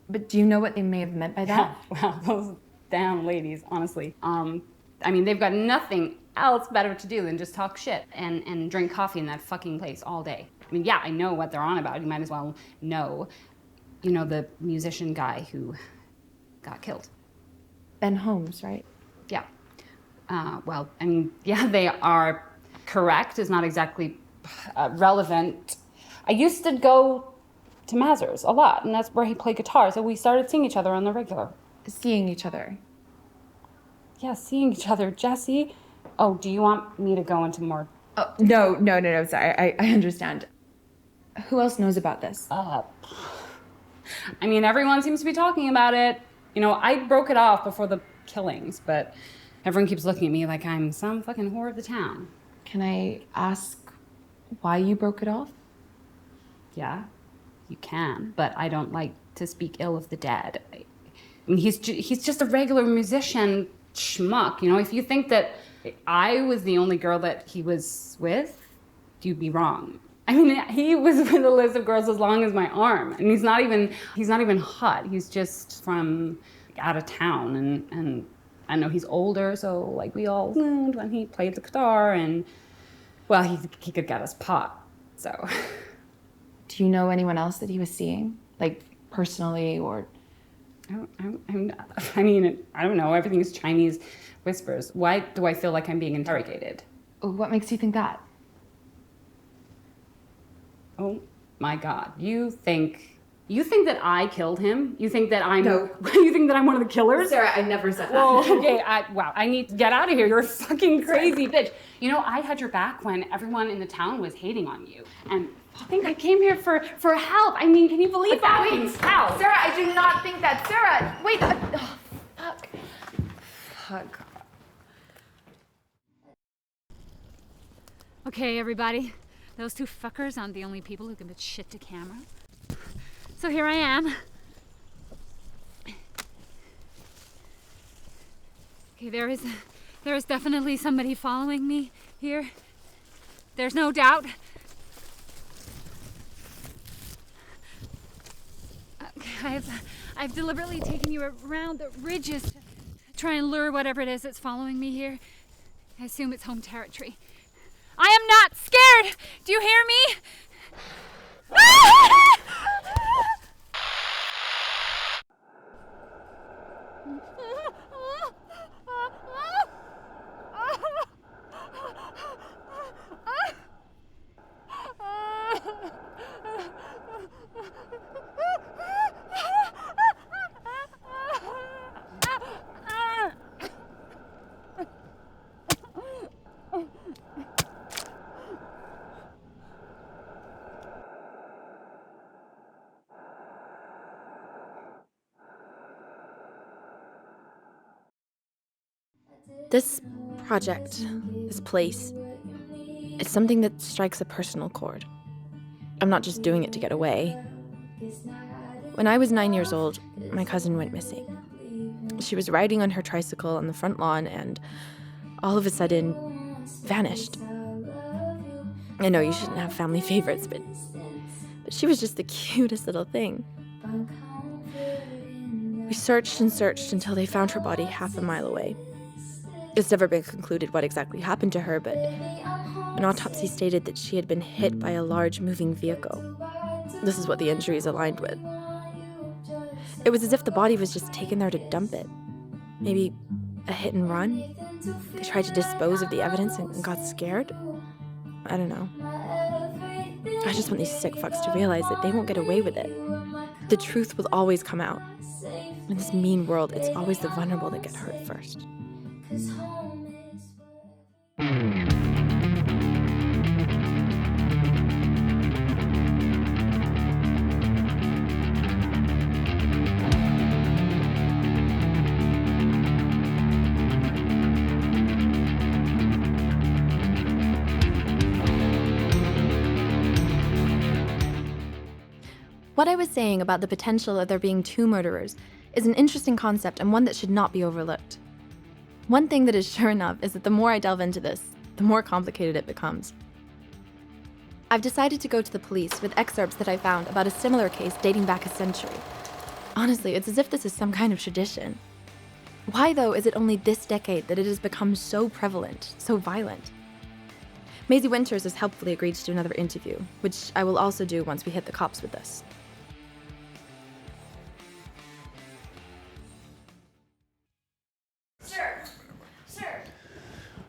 but do you know what they may have meant by that? Yeah, well, those damn ladies, honestly. I mean, they've got nothing else better to do than just talk shit and drink coffee in that fucking place all day. I mean, yeah, I know what they're on about. You might as well know. You know, the musician guy who got killed. Ben Holmes, right? Yeah. Well, I mean, yeah, they are correct. Is not exactly relevant. I used to go to Mazur's a lot, and that's where he played guitar, so we started seeing each other on the regular. Seeing each other? Yeah, seeing each other. Jesse? Oh, do you want me to go into more? Oh, no, sorry, I understand. Who else knows about this? I mean, everyone seems to be talking about it. You know, I broke it off before the killings, but everyone keeps looking at me like I'm some fucking whore of the town. Can I ask why you broke it off? Yeah, you can, but I don't like to speak ill of the dead. I mean, he's just a regular musician schmuck. You know, if you think that I was the only girl that he was with, you'd be wrong. I mean, he was with a list of girls as long as my arm, and he's not even hot. He's just from out of town, and I know he's older, so like we all learned when he played the guitar, and well, he could get us pot. So, do you know anyone else that he was seeing, like personally, or? I mean, I don't know. Everything is Chinese whispers. Why do I feel like I'm being interrogated? What makes you think that? Oh my God! You think that I killed him? You think that I'm? No. You think that I'm one of the killers? Sarah, I never said that. Well, okay. Wow. I need to get out of here. You're a fucking crazy bitch. You know, I had your back when everyone in the town was hating on you, and I think I came here for help. I mean, can you believe that? Wait, How? Sarah, I do not think that. Sarah, wait. Fuck. Okay, everybody. Those two fuckers aren't the only people who can put shit to camera. So here I am. Okay, there is definitely somebody following me here. There's no doubt. Okay, I've deliberately taken you around the ridges to try and lure whatever it is that's following me here. I assume it's home territory. I am not scared! Do you hear me? This project, this place, it's something that strikes a personal chord. I'm not just doing it to get away. When I was 9 years old, my cousin went missing. She was riding on her tricycle on the front lawn and all of a sudden vanished. I know you shouldn't have family favorites, but she was just the cutest little thing. We searched and searched until they found her body half a mile away. It's never been concluded what exactly happened to her, but an autopsy stated that she had been hit by a large moving vehicle. This is what the injuries aligned with. It was as if the body was just taken there to dump it. Maybe a hit and run? They tried to dispose of the evidence and got scared? I don't know. I just want these sick fucks to realize that they won't get away with it. The truth will always come out. In this mean world, it's always the vulnerable that get hurt first. What I was saying about the potential of there being two murderers is an interesting concept and one that should not be overlooked. One thing that is sure enough is that the more I delve into this, the more complicated it becomes. I've decided to go to the police with excerpts that I found about a similar case dating back a century. Honestly, it's as if this is some kind of tradition. Why, though, is it only this decade that it has become so prevalent, so violent? Maisie Winters has helpfully agreed to do another interview, which I will also do once we hit the cops with this. Sir.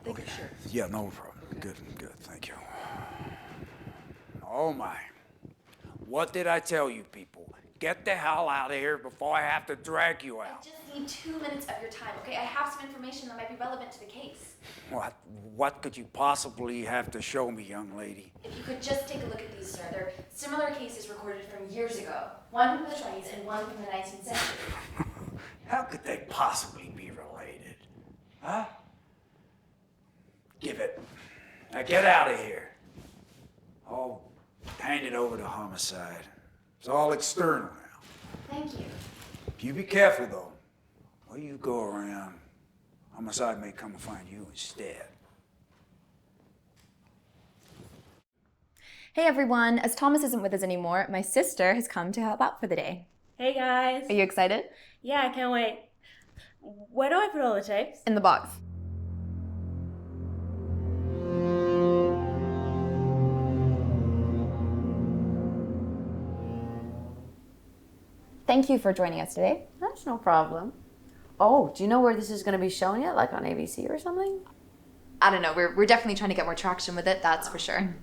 Okay. Yeah, no problem. Good, thank you. Oh my. What did I tell you people? Get the hell out of here before I have to drag you out. I just need 2 minutes of your time, okay? I have some information that might be relevant to the case. What could you possibly have to show me, young lady? If you could just take a look at these, sir. They're similar cases recorded from years ago. One from the 20s and one from the 19th century. How could they possibly be related? Huh? Give it. Now get out of here. I'll hand it over to homicide. It's all external now. Thank you. You be careful, though. While you go around, homicide may come and find you instead. Hey everyone, as Thomas isn't with us anymore, my sister has come to help out for the day. Hey guys. Are you excited? Yeah, I can't wait. Where do I put all the tapes? In the box. Thank you for joining us today. That's no problem. Oh, do you know where this is going to be shown yet? Like on ABC or something? I don't know. We're definitely trying to get more traction with it, that's for sure.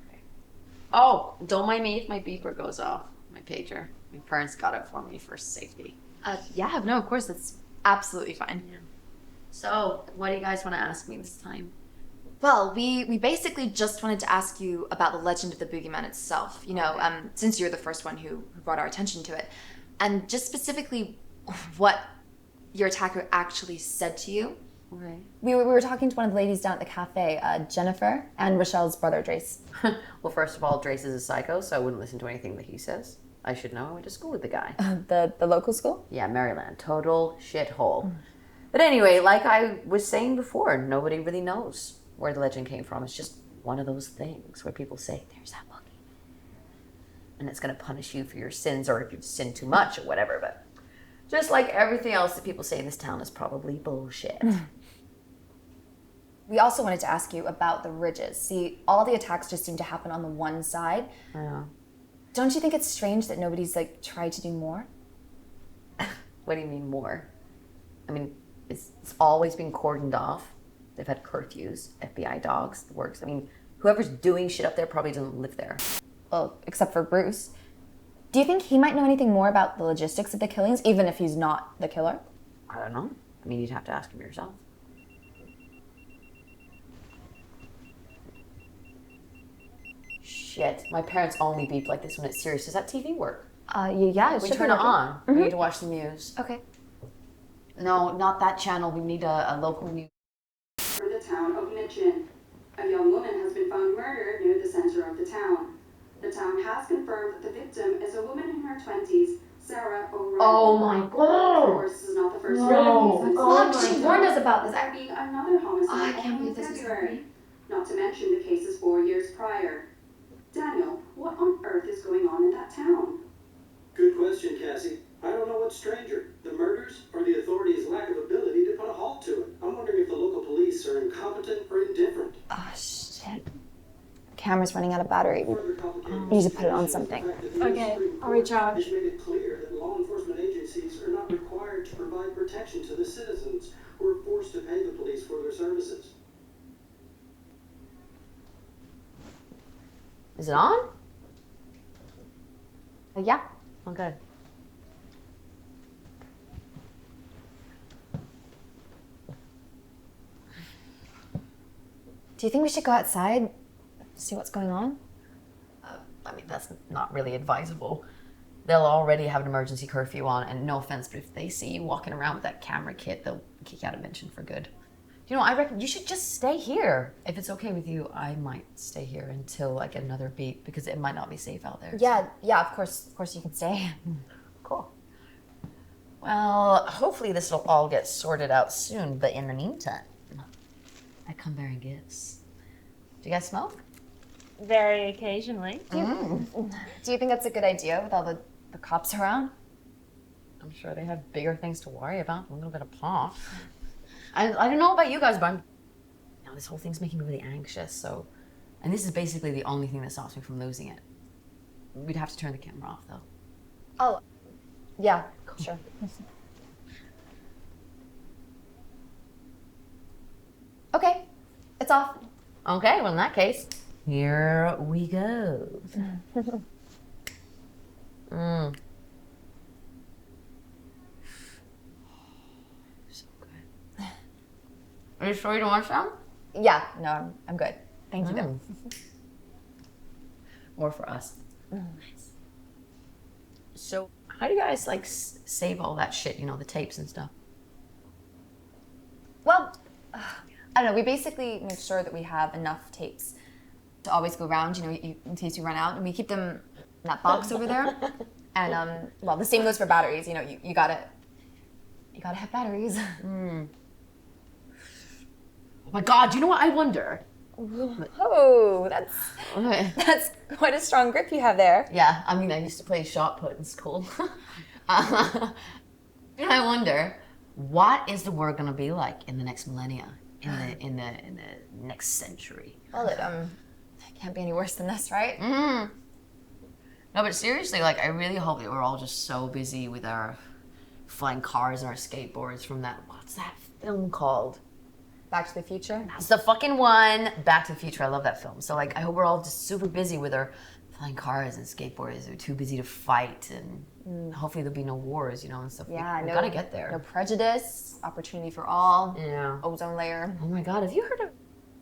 Oh, don't mind me if my beeper goes off. My pager. My parents got it for me for safety. Yeah, no, of course, that's absolutely fine. Yeah. So, what do you guys want to ask me this time? Well, we basically just wanted to ask you about the legend of the boogeyman itself. You know, since you're the first one who brought our attention to it. And just specifically what your attacker actually said to you. Okay. We were talking to one of the ladies down at the cafe, Jennifer, and Rochelle's brother, Drace. Well, first of all, Drace is a psycho, so I wouldn't listen to anything that he says. I should know. I went to school with the guy. The local school? Yeah, Maryland. Total shithole. But anyway, like I was saying before, nobody really knows where the legend came from. It's just one of those things where people say, there's that boogeyman. And it's going to punish you for your sins, or if you've sinned too much or whatever. But just like everything else that people say in this town is probably bullshit. We also wanted to ask you about the ridges. See, all the attacks just seem to happen on the one side. Yeah. Don't you think it's strange that nobody's tried to do more? What do you mean more? I mean, it's always been cordoned off. They've had curfews, FBI dogs, the works. I mean, whoever's doing shit up there probably doesn't live there. Well, except for Bruce. Do you think he might know anything more about the logistics of the killings, even if he's not the killer? I don't know. I mean, you'd have to ask him yourself. Shit, my parents only beep like this when it's serious. Does that TV work? Yeah, it We should turn be it working. on. We need to watch the news. Okay. No, not that channel. We need a local news. A young woman has been found murdered near the center of the town. The town has confirmed that the victim is a woman in her 20s, Sarah O'Reilly. Oh my God. Of course, this is not the first No. one. Fuck, she warned us about this. There being another homicide I can't in believe this is February. Not to mention the cases 4 years prior. Daniel, what on earth is going on in that town? Good question, Cassie. I don't know what's stranger, the murders or the authorities' lack of ability to put a halt to it. I'm wondering if the local police are incompetent or indifferent. Oh, shit. Camera's running out of battery. We need to put it on something. Okay, I'll recharge. It's made it clear that law enforcement agencies are not required to provide protection to the citizens who are forced to pay the police for their services. Is it on? Yeah. Oh, good. Do you think we should go outside, see what's going on? I mean, that's not really advisable. They'll already have an emergency curfew on, and no offense, but if they see you walking around with that camera kit, they'll kick you out of Mitchin for good. You know, I reckon you should just stay here. If it's okay with you, I might stay here until I get another beat, because it might not be safe out there. Yeah, of course you can stay. Cool. Well, hopefully this will all get sorted out soon, but in the meantime, I come bearing gifts. Do you guys smoke? Very occasionally. Do you think that's a good idea with all the cops around? I'm sure they have bigger things to worry about. A little bit of pot. I don't know about you guys, but this whole thing's making me really anxious. So, and this is basically the only thing that stops me from losing it. We'd have to turn the camera off, though. Oh, yeah, sure. Okay, it's off. Okay, well in that case, here we go. So good. Are you sure you don't want some? Yeah, no, I'm good. Thank you, though. More for us. Nice. So, how do you guys like save all that shit? You know, the tapes and stuff. Well, I don't know. We basically make sure that we have enough tapes to always go around, in case we run out, and we keep them in that box over there. And well, the same goes for batteries. You gotta have batteries. Oh my God! You know what? I wonder. Oh, that's quite a strong grip you have there. Yeah, I mean, I used to play shot put in school. I wonder, what is the world gonna be like in the next millennia, in the next century? Well, it can't be any worse than this, right? No, but seriously, like, I really hope that we're all just so busy with our flying cars and our skateboards from what's that film called? Back to the Future? That's the fucking one. Back to the Future. I love that film. So, like, I hope we're all just super busy with our flying cars and skateboards. We're too busy to fight, and hopefully there'll be no wars, and stuff. Yeah, we gotta get there. No prejudice, opportunity for all. Yeah. Ozone layer. Oh my God, have you heard of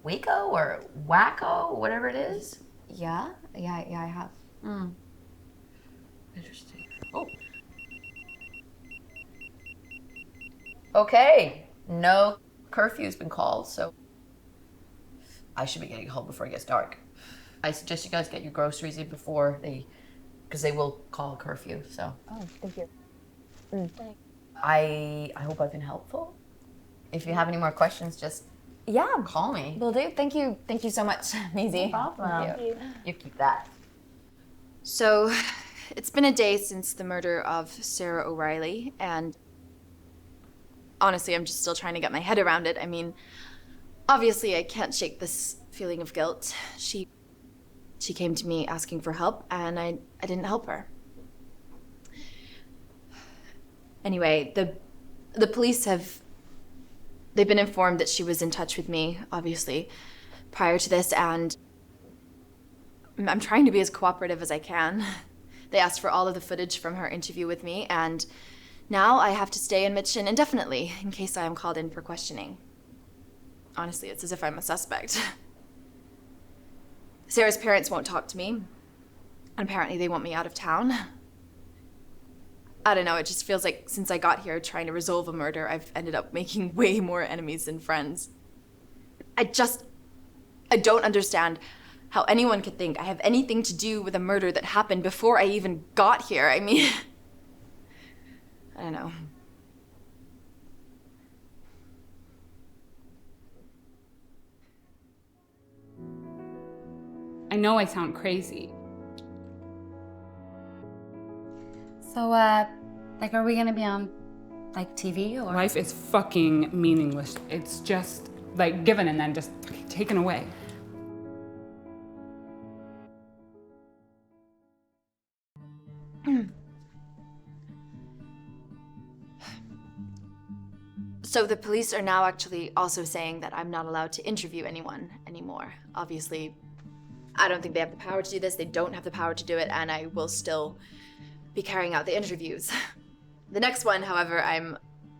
Waco or Wacko, whatever it is? Yeah, I have. Interesting. Oh. Okay. No curfew's been called, so I should be getting home before it gets dark. I suggest you guys get your groceries in before because they will call a curfew, so. Oh, thank you. Thanks. I hope I've been helpful. If you have any more questions, just call me. Will do. Thank you so much, Maisie. No problem. Thank you. You keep that. So, it's been a day since the murder of Sarah O'Reilly, and honestly, I'm just still trying to get my head around it. I mean, obviously, I can't shake this feeling of guilt. She came to me asking for help, and I didn't help her. Anyway, the police they've been informed that she was in touch with me, obviously, prior to this, and I'm trying to be as cooperative as I can. They asked for all of the footage from her interview with me, and now I have to stay in Mitchin indefinitely in case I am called in for questioning. Honestly, it's as if I'm a suspect. Sarah's parents won't talk to me, and apparently they want me out of town. I don't know, it just feels like since I got here trying to resolve a murder, I've ended up making way more enemies than friends. I just I don't understand how anyone could think I have anything to do with a murder that happened before I even got here. I mean, I don't know. I know I sound crazy. So, like, are we gonna be on, like, TV or? Life is fucking meaningless. It's just, like, given and then just taken away. So the police are now actually also saying that I'm not allowed to interview anyone anymore. Obviously, I don't think they have the power to do this. They don't have the power to do it, and I will still be carrying out the interviews. The next one, however, I'm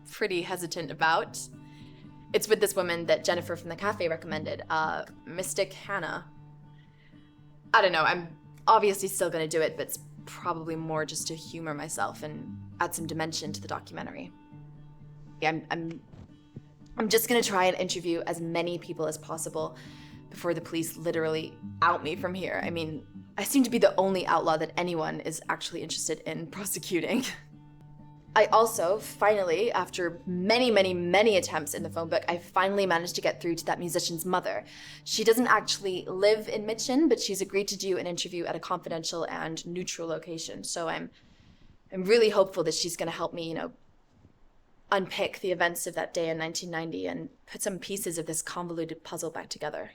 pretty hesitant about. It's with this woman that Jennifer from the cafe recommended, Mystic Hannah. I don't know, I'm obviously still gonna do it, but it's probably more just to humor myself and add some dimension to the documentary. Yeah, I'm just gonna try and interview as many people as possible before the police literally out me from here. I mean, I seem to be the only outlaw that anyone is actually interested in prosecuting. I also, finally, after many attempts in the phone book, I finally managed to get through to that musician's mother. She doesn't actually live in Mitchin, but she's agreed to do an interview at a confidential and neutral location. So I'm really hopeful that she's gonna help me, unpick the events of that day in 1990 and put some pieces of this convoluted puzzle back together.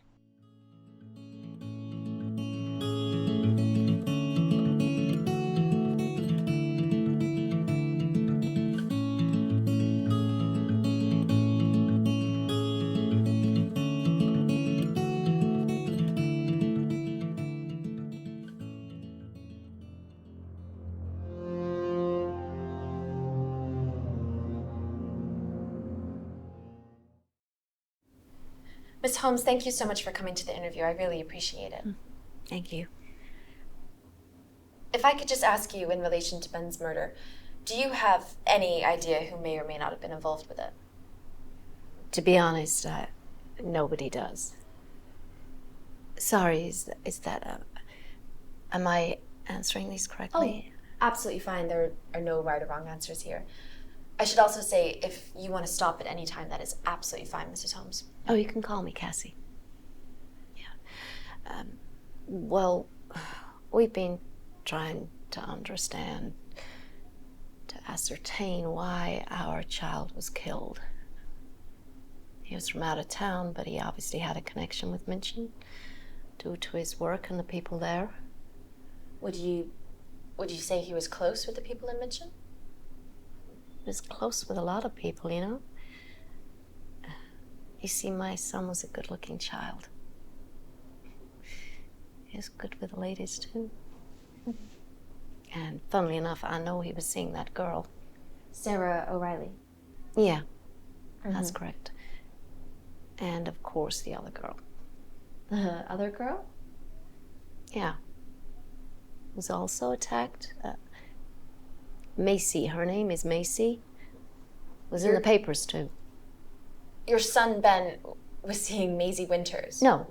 Miss Holmes, thank you so much for coming to the interview. I really appreciate it. Thank you. If I could just ask you in relation to Ben's murder, do you have any idea who may or may not have been involved with it? To be honest, nobody does. Sorry, am I answering these correctly? Oh, absolutely fine. There are no right or wrong answers here. I should also say, if you want to stop at any time, that is absolutely fine, Mrs. Holmes. Oh, you can call me Cassie. Yeah. Well, we've been trying to understand, to ascertain why our child was killed. He was from out of town, but he obviously had a connection with Mitchin due to his work and the people there. Would you say he was close with the people in Mitchin? He was close with a lot of people, you know. You see, my son was a good-looking child. He was good with the ladies, too. And funnily enough, I know he was seeing that girl. Sarah O'Reilly. Yeah, that's correct. And, of course, the other girl. The other girl? Yeah. Was also attacked. Macy, her name is Macy. Was in the papers, too. Your son, Ben, was seeing Maisie Winters. No.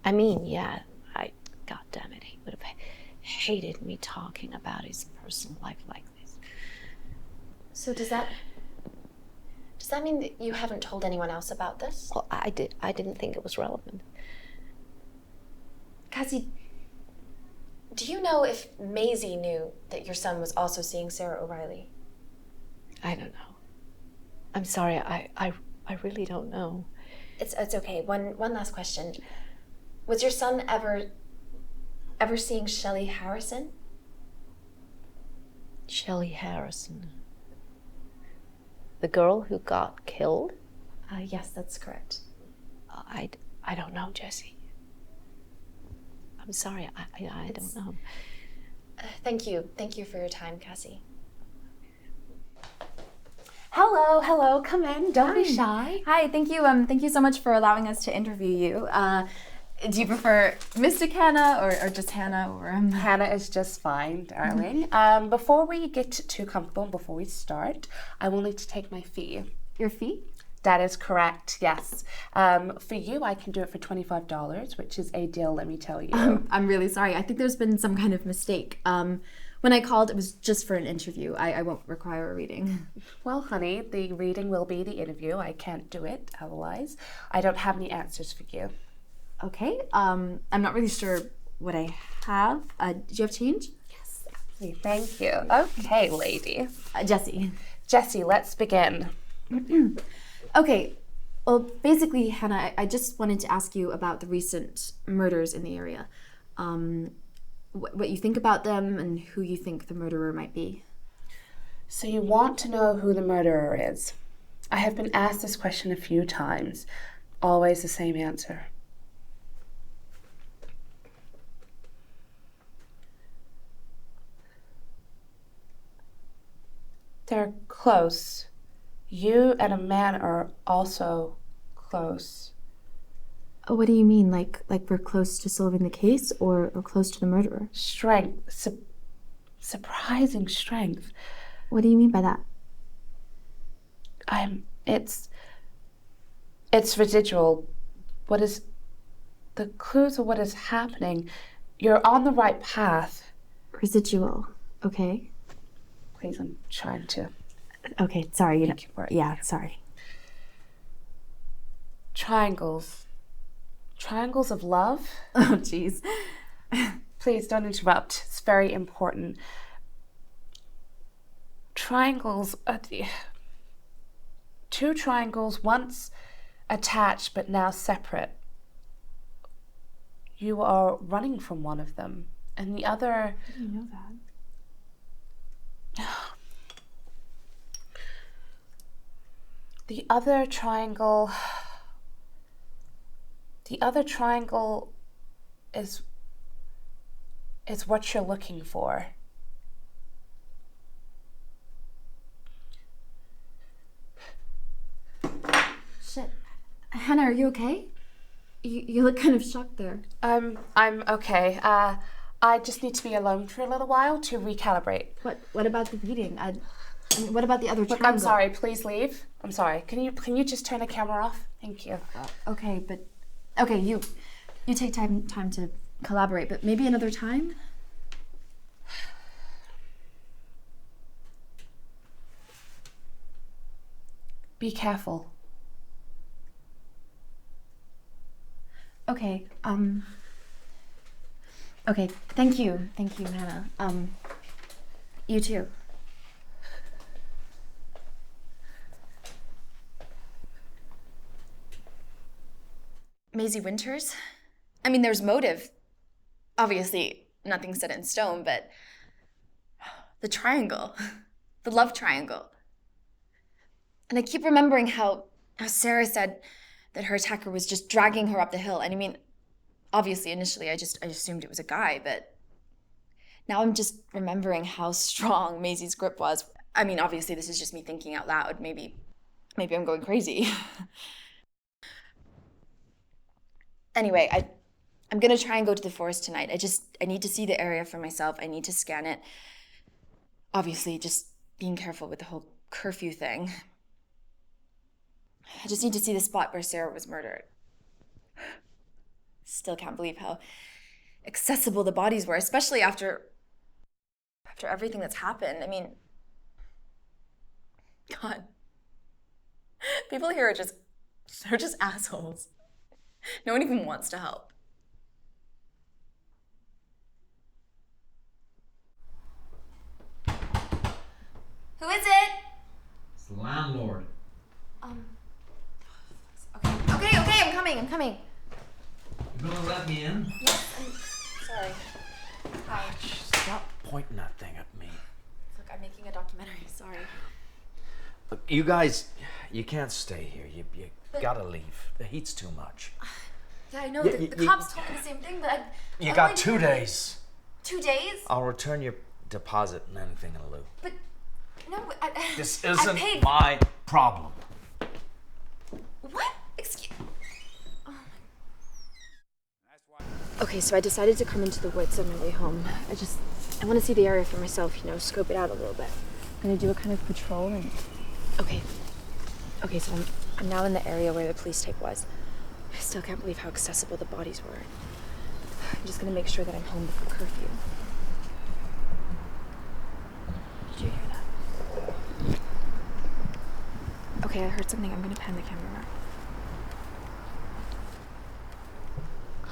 I mean, yeah, God damn it, he would have hated me talking about his personal life like this. So does that mean that you haven't told anyone else about this? Well, I didn't think it was relevant. Cassie, do you know if Maisie knew that your son was also seeing Sarah O'Reilly? I don't know. I'm sorry, I really don't know. It's okay. One last question. Was your son ever seeing Shelley Harrison? Shelley Harrison? The girl who got killed? Yes, that's correct. I don't know, Jessie. I'm sorry, I don't know. Thank you. Thank you for your time, Cassie. Hello, come in. Don't be shy. Hi, thank you so much for allowing us to interview you. Do you prefer Mystic Hannah or just Hannah? Or Hannah is just fine, darling. Before we get too comfortable, before we start, I will need to take my fee. Your fee? That is correct, yes. For you, I can do it for $25, which is a deal, let me tell you. I'm really sorry. I think there's been some kind of mistake. When I called, it was just for an interview. I won't require a reading. Well, honey, the reading will be the interview. I can't do it otherwise. I don't have any answers for you. Okay. I'm not really sure what I have. Do you have change? Yes, absolutely. Thank you. Okay, lady. Jessie. Jessie, let's begin. Okay. Well, basically, Hannah, I just wanted to ask you about the recent murders in the area. What you think about them and who you think the murderer might be. So you want to know who the murderer is? I have been asked this question a few times. Always the same answer. They're close. You and a man are also close. What do you mean? Like we're close to solving the case or close to the murderer? Strength. Surprising strength. What do you mean by that? It's residual. What is the clues of what is happening? You're on the right path. Residual. Okay. Please, I'm trying to. Okay, sorry. Yeah, sorry. Triangles. Triangles of love? Oh, jeez. Please don't interrupt. It's very important. Triangles. Two triangles, once attached but now separate. You are running from one of them, and the other. How do you know that? The other triangle is what you're looking for. Shit. Hannah, are you okay? You look kind of shocked there. I'm okay. I just need to be alone for a little while to recalibrate. What about the reading? I mean, what about the other Look, triangle? I'm sorry. Please leave. I'm sorry. Can you just turn the camera off? Thank you. Okay, but you take time to collaborate, but maybe another time. Be careful. Okay. Okay. Thank you, Hannah. You too. Maisie Winters? I mean, there's motive. Obviously, nothing's set in stone, but the triangle, the love triangle. And I keep remembering how Sarah said that her attacker was just dragging her up the hill. And I mean, obviously, initially, I assumed it was a guy, but now I'm just remembering how strong Maisie's grip was. I mean, obviously, this is just me thinking out loud. Maybe I'm going crazy. Anyway, I'm gonna try and go to the forest tonight. I need to see the area for myself. I need to scan it. Obviously, just being careful with the whole curfew thing. I just need to see the spot where Sarah was murdered. Still can't believe how accessible the bodies were, especially after everything that's happened. I mean, God, people here are just assholes. No one even wants to help. Who is it? It's the landlord. Okay, I'm coming. You gonna let me in? Yes, I'm sorry. Hi. Stop pointing that thing at me. Look, I'm making a documentary, sorry. Look, you guys, you can't stay here. You gotta leave. The heat's too much. Yeah, I know. The cops told me the same thing, but You got 2 days. 2 days? I'll return your deposit and anything in lieu. But no, This I isn't paid. my problem. What? Excuse. Okay, so I decided to come into the woods on my way home. I want to see the area for myself, scope it out a little bit. I'm gonna do a kind of patrol and. Okay, so I'm now in the area where the police tape was. I still can't believe how accessible the bodies were. I'm just gonna make sure that I'm home before curfew. Did you hear that? Okay, I heard something. I'm gonna pan the camera around.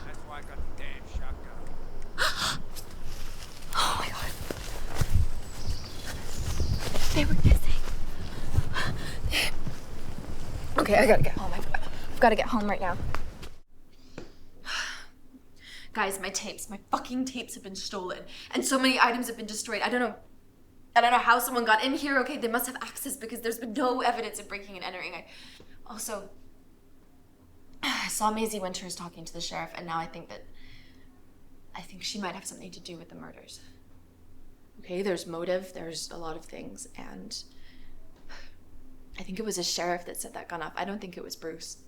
That's why I got the damn shotgun. Oh my god. They were kissing. Okay, I gotta get home. I've gotta get home right now. Guys, my tapes, my fucking tapes have been stolen. And so many items have been destroyed. I don't know how someone got in here. Okay, they must have access because there's been no evidence of breaking and entering. I saw Maisie Winters talking to the sheriff, and now I think she might have something to do with the murders. Okay, there's motive, there's a lot of things, and I think it was a sheriff that set that gun off. I don't think it was Bruce.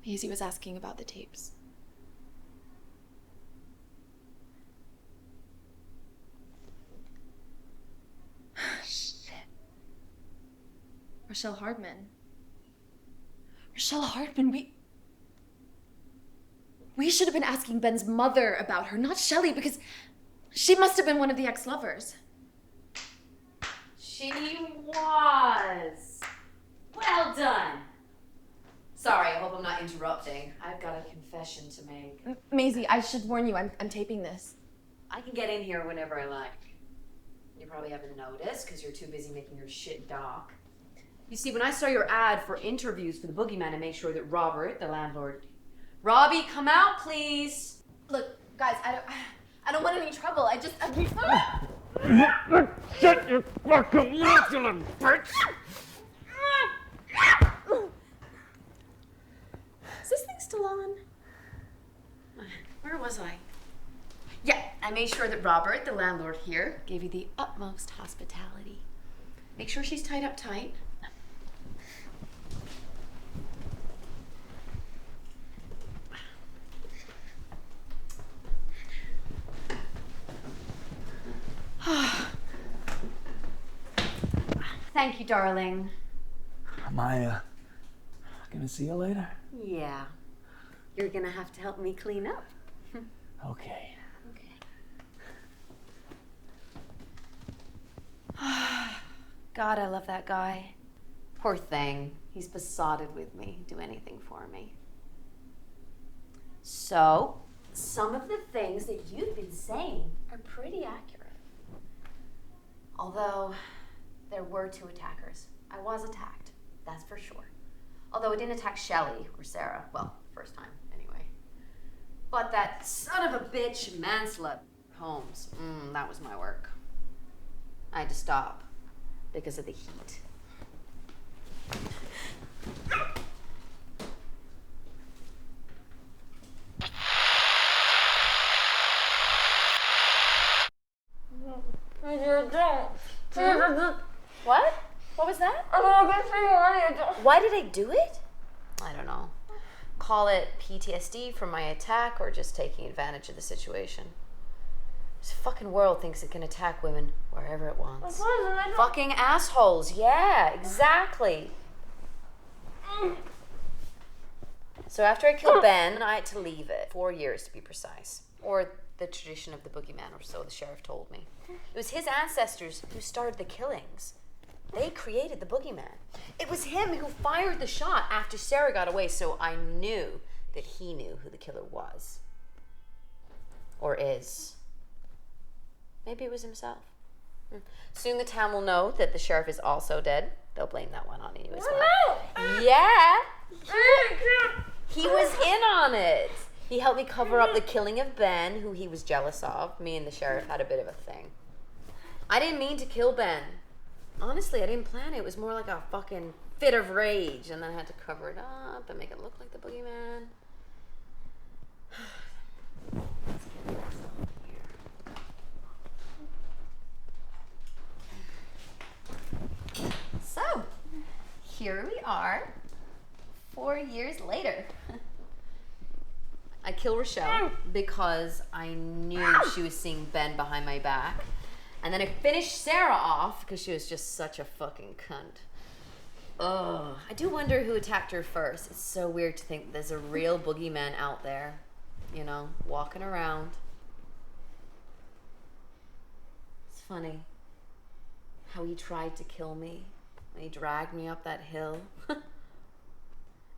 Maisie was asking about the tapes. Shit. Rochelle Hardman. Rochelle Hardman, we should have been asking Ben's mother about her, not Shelley, because she must have been one of the ex-lovers. She was. Well done. Sorry, I hope I'm not interrupting. I've got a confession to make. Maisie, I should warn you, I'm taping this. I can get in here whenever I like. You probably haven't noticed because you're too busy making your shit doc. You see, when I saw your ad for interviews for the boogeyman, I made sure that Robert, the landlord... Robbie, come out, please! Look, guys, I don't want any trouble. Shut your fucking mouth, you little bitch! Is this thing still on? Where was I? Yeah, I made sure that Robert, the landlord here, gave you the utmost hospitality. Make sure she's tied up tight. Thank you, darling. Am I gonna see you later? Yeah. You're gonna have to help me clean up. Okay. God, I love that guy. Poor thing. He's besotted with me. Do anything for me. So, some of the things that you've been saying are pretty accurate. Although, there were 2 attackers. I was attacked, that's for sure. Although I didn't attack Shelley or Sarah. Well, first time, anyway. But that son of a bitch, Mansla Holmes, that was my work. I had to stop because of the heat. What? What was that? Why did I do it? I don't know. Call it PTSD from my attack or just taking advantage of the situation. This fucking world thinks it can attack women wherever it wants. Fucking assholes, yeah, exactly. So after I killed Ben, I had to leave it. 4 years to be precise. Or the tradition of the boogeyman, or so the sheriff told me. It was his ancestors who started the killings. They created the boogeyman. It was him who fired the shot after Sarah got away, so I knew that he knew who the killer was. Or is. Maybe it was himself. Soon the town will know that the sheriff is also dead. They'll blame that one on you as well. Yeah. He was in on it. He helped me cover up the killing of Ben, who he was jealous of. Me and the sheriff had a bit of a thing. I didn't mean to kill Ben. Honestly, I didn't plan it. It was more like a fucking fit of rage, and then I had to cover it up and make it look like the boogeyman. So, here we are, 4 years later. I killed Rochelle because I knew she was seeing Ben behind my back. And then I finished Sarah off because she was just such a fucking cunt. Ugh. I do wonder who attacked her first. It's so weird to think there's a real boogeyman out there, you know, walking around. It's funny how he tried to kill me when he dragged me up that hill.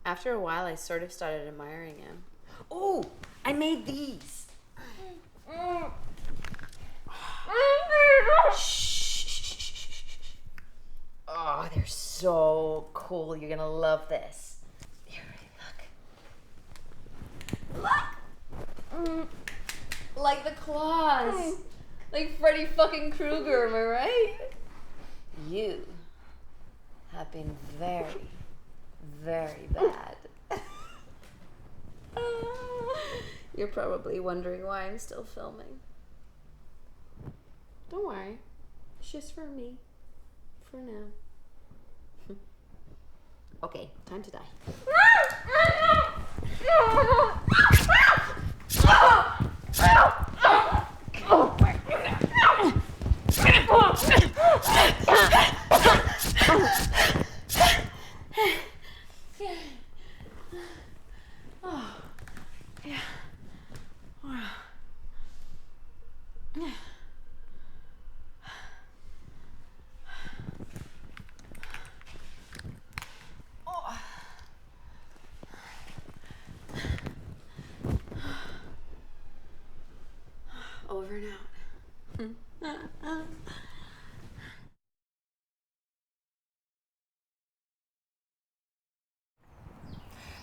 After a while, I sort of started admiring him. Oh, I made these. Shh. Oh, they're so cool. You're gonna love this. Here, look. Like the claws. Like Freddy fucking Krueger, am I right? You have been very, very bad. You're probably wondering why I'm still filming. Don't worry. It's just for me. For now. Okay, time to die. Over and out.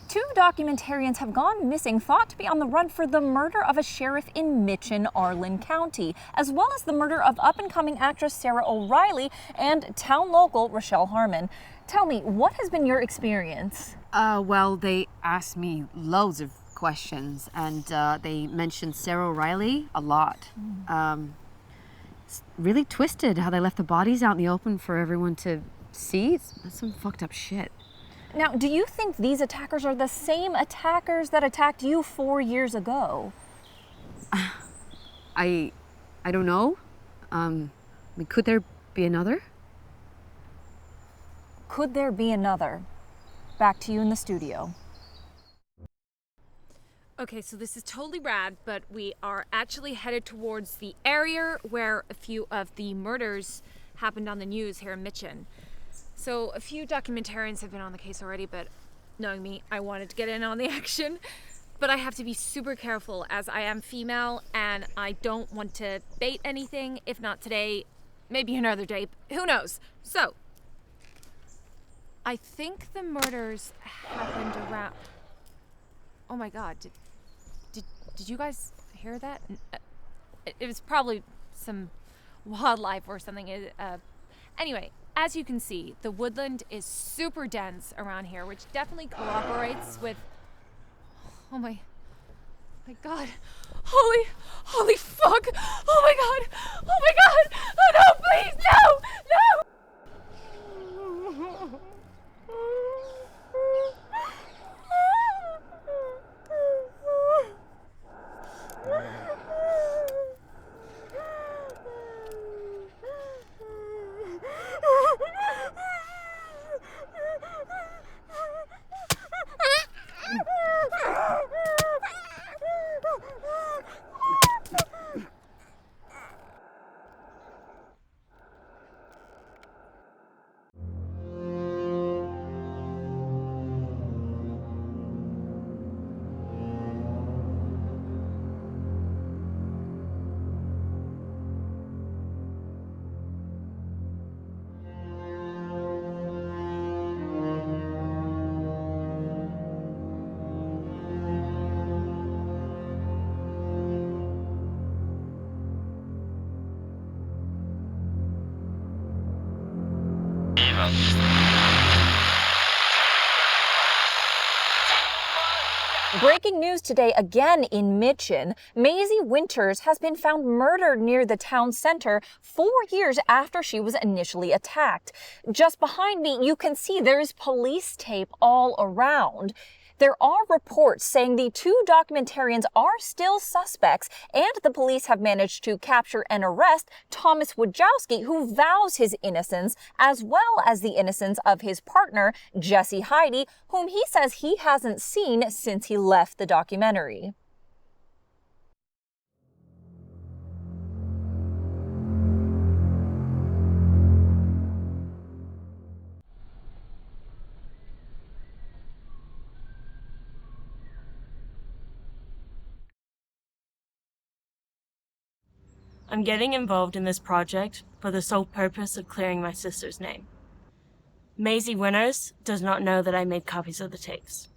2 documentarians have gone missing, thought to be on the run for the murder of a sheriff in Mitchin, Arlen County, as well as the murder of up-and-coming actress Sarah O'Reilly and town local Rochelle Harmon. Tell me, what has been your experience? Well, they asked me loads of questions, and they mentioned Sarah O'Reilly a lot. It's really twisted how they left the bodies out in the open for everyone to see. That's some fucked up shit. Now, do you think these attackers are the same attackers that attacked you 4 years ago? I don't know. Could there be another? Could there be another? Back to you in the studio. Okay, so this is totally rad, but we are actually headed towards the area where a few of the murders happened on the news here in Mitchin. So a few documentarians have been on the case already, but knowing me, I wanted to get in on the action. But I have to be super careful as I am female and I don't want to bait anything. If not today, maybe another day, who knows? So, I think the murders happened around... Oh my God, did you guys hear that? It was probably some wildlife or something. Anyway, as you can see, the woodland is super dense around here, which definitely corroborates with... Oh my God. Holy fuck. Oh my God. Oh my God. Oh no, please, no. Breaking news today again in Mitchin. Maisie Winters has been found murdered near the town center 4 years after she was initially attacked. Just behind me, you can see there's police tape all around. There are reports saying the two documentarians are still suspects, and the police have managed to capture and arrest Thomas Wojcicki, who vows his innocence, as well as the innocence of his partner, Jesse Heidi, whom he says he hasn't seen since he left the documentary. I'm getting involved in this project for the sole purpose of clearing my sister's name. Maisie Winters does not know that I made copies of the tapes.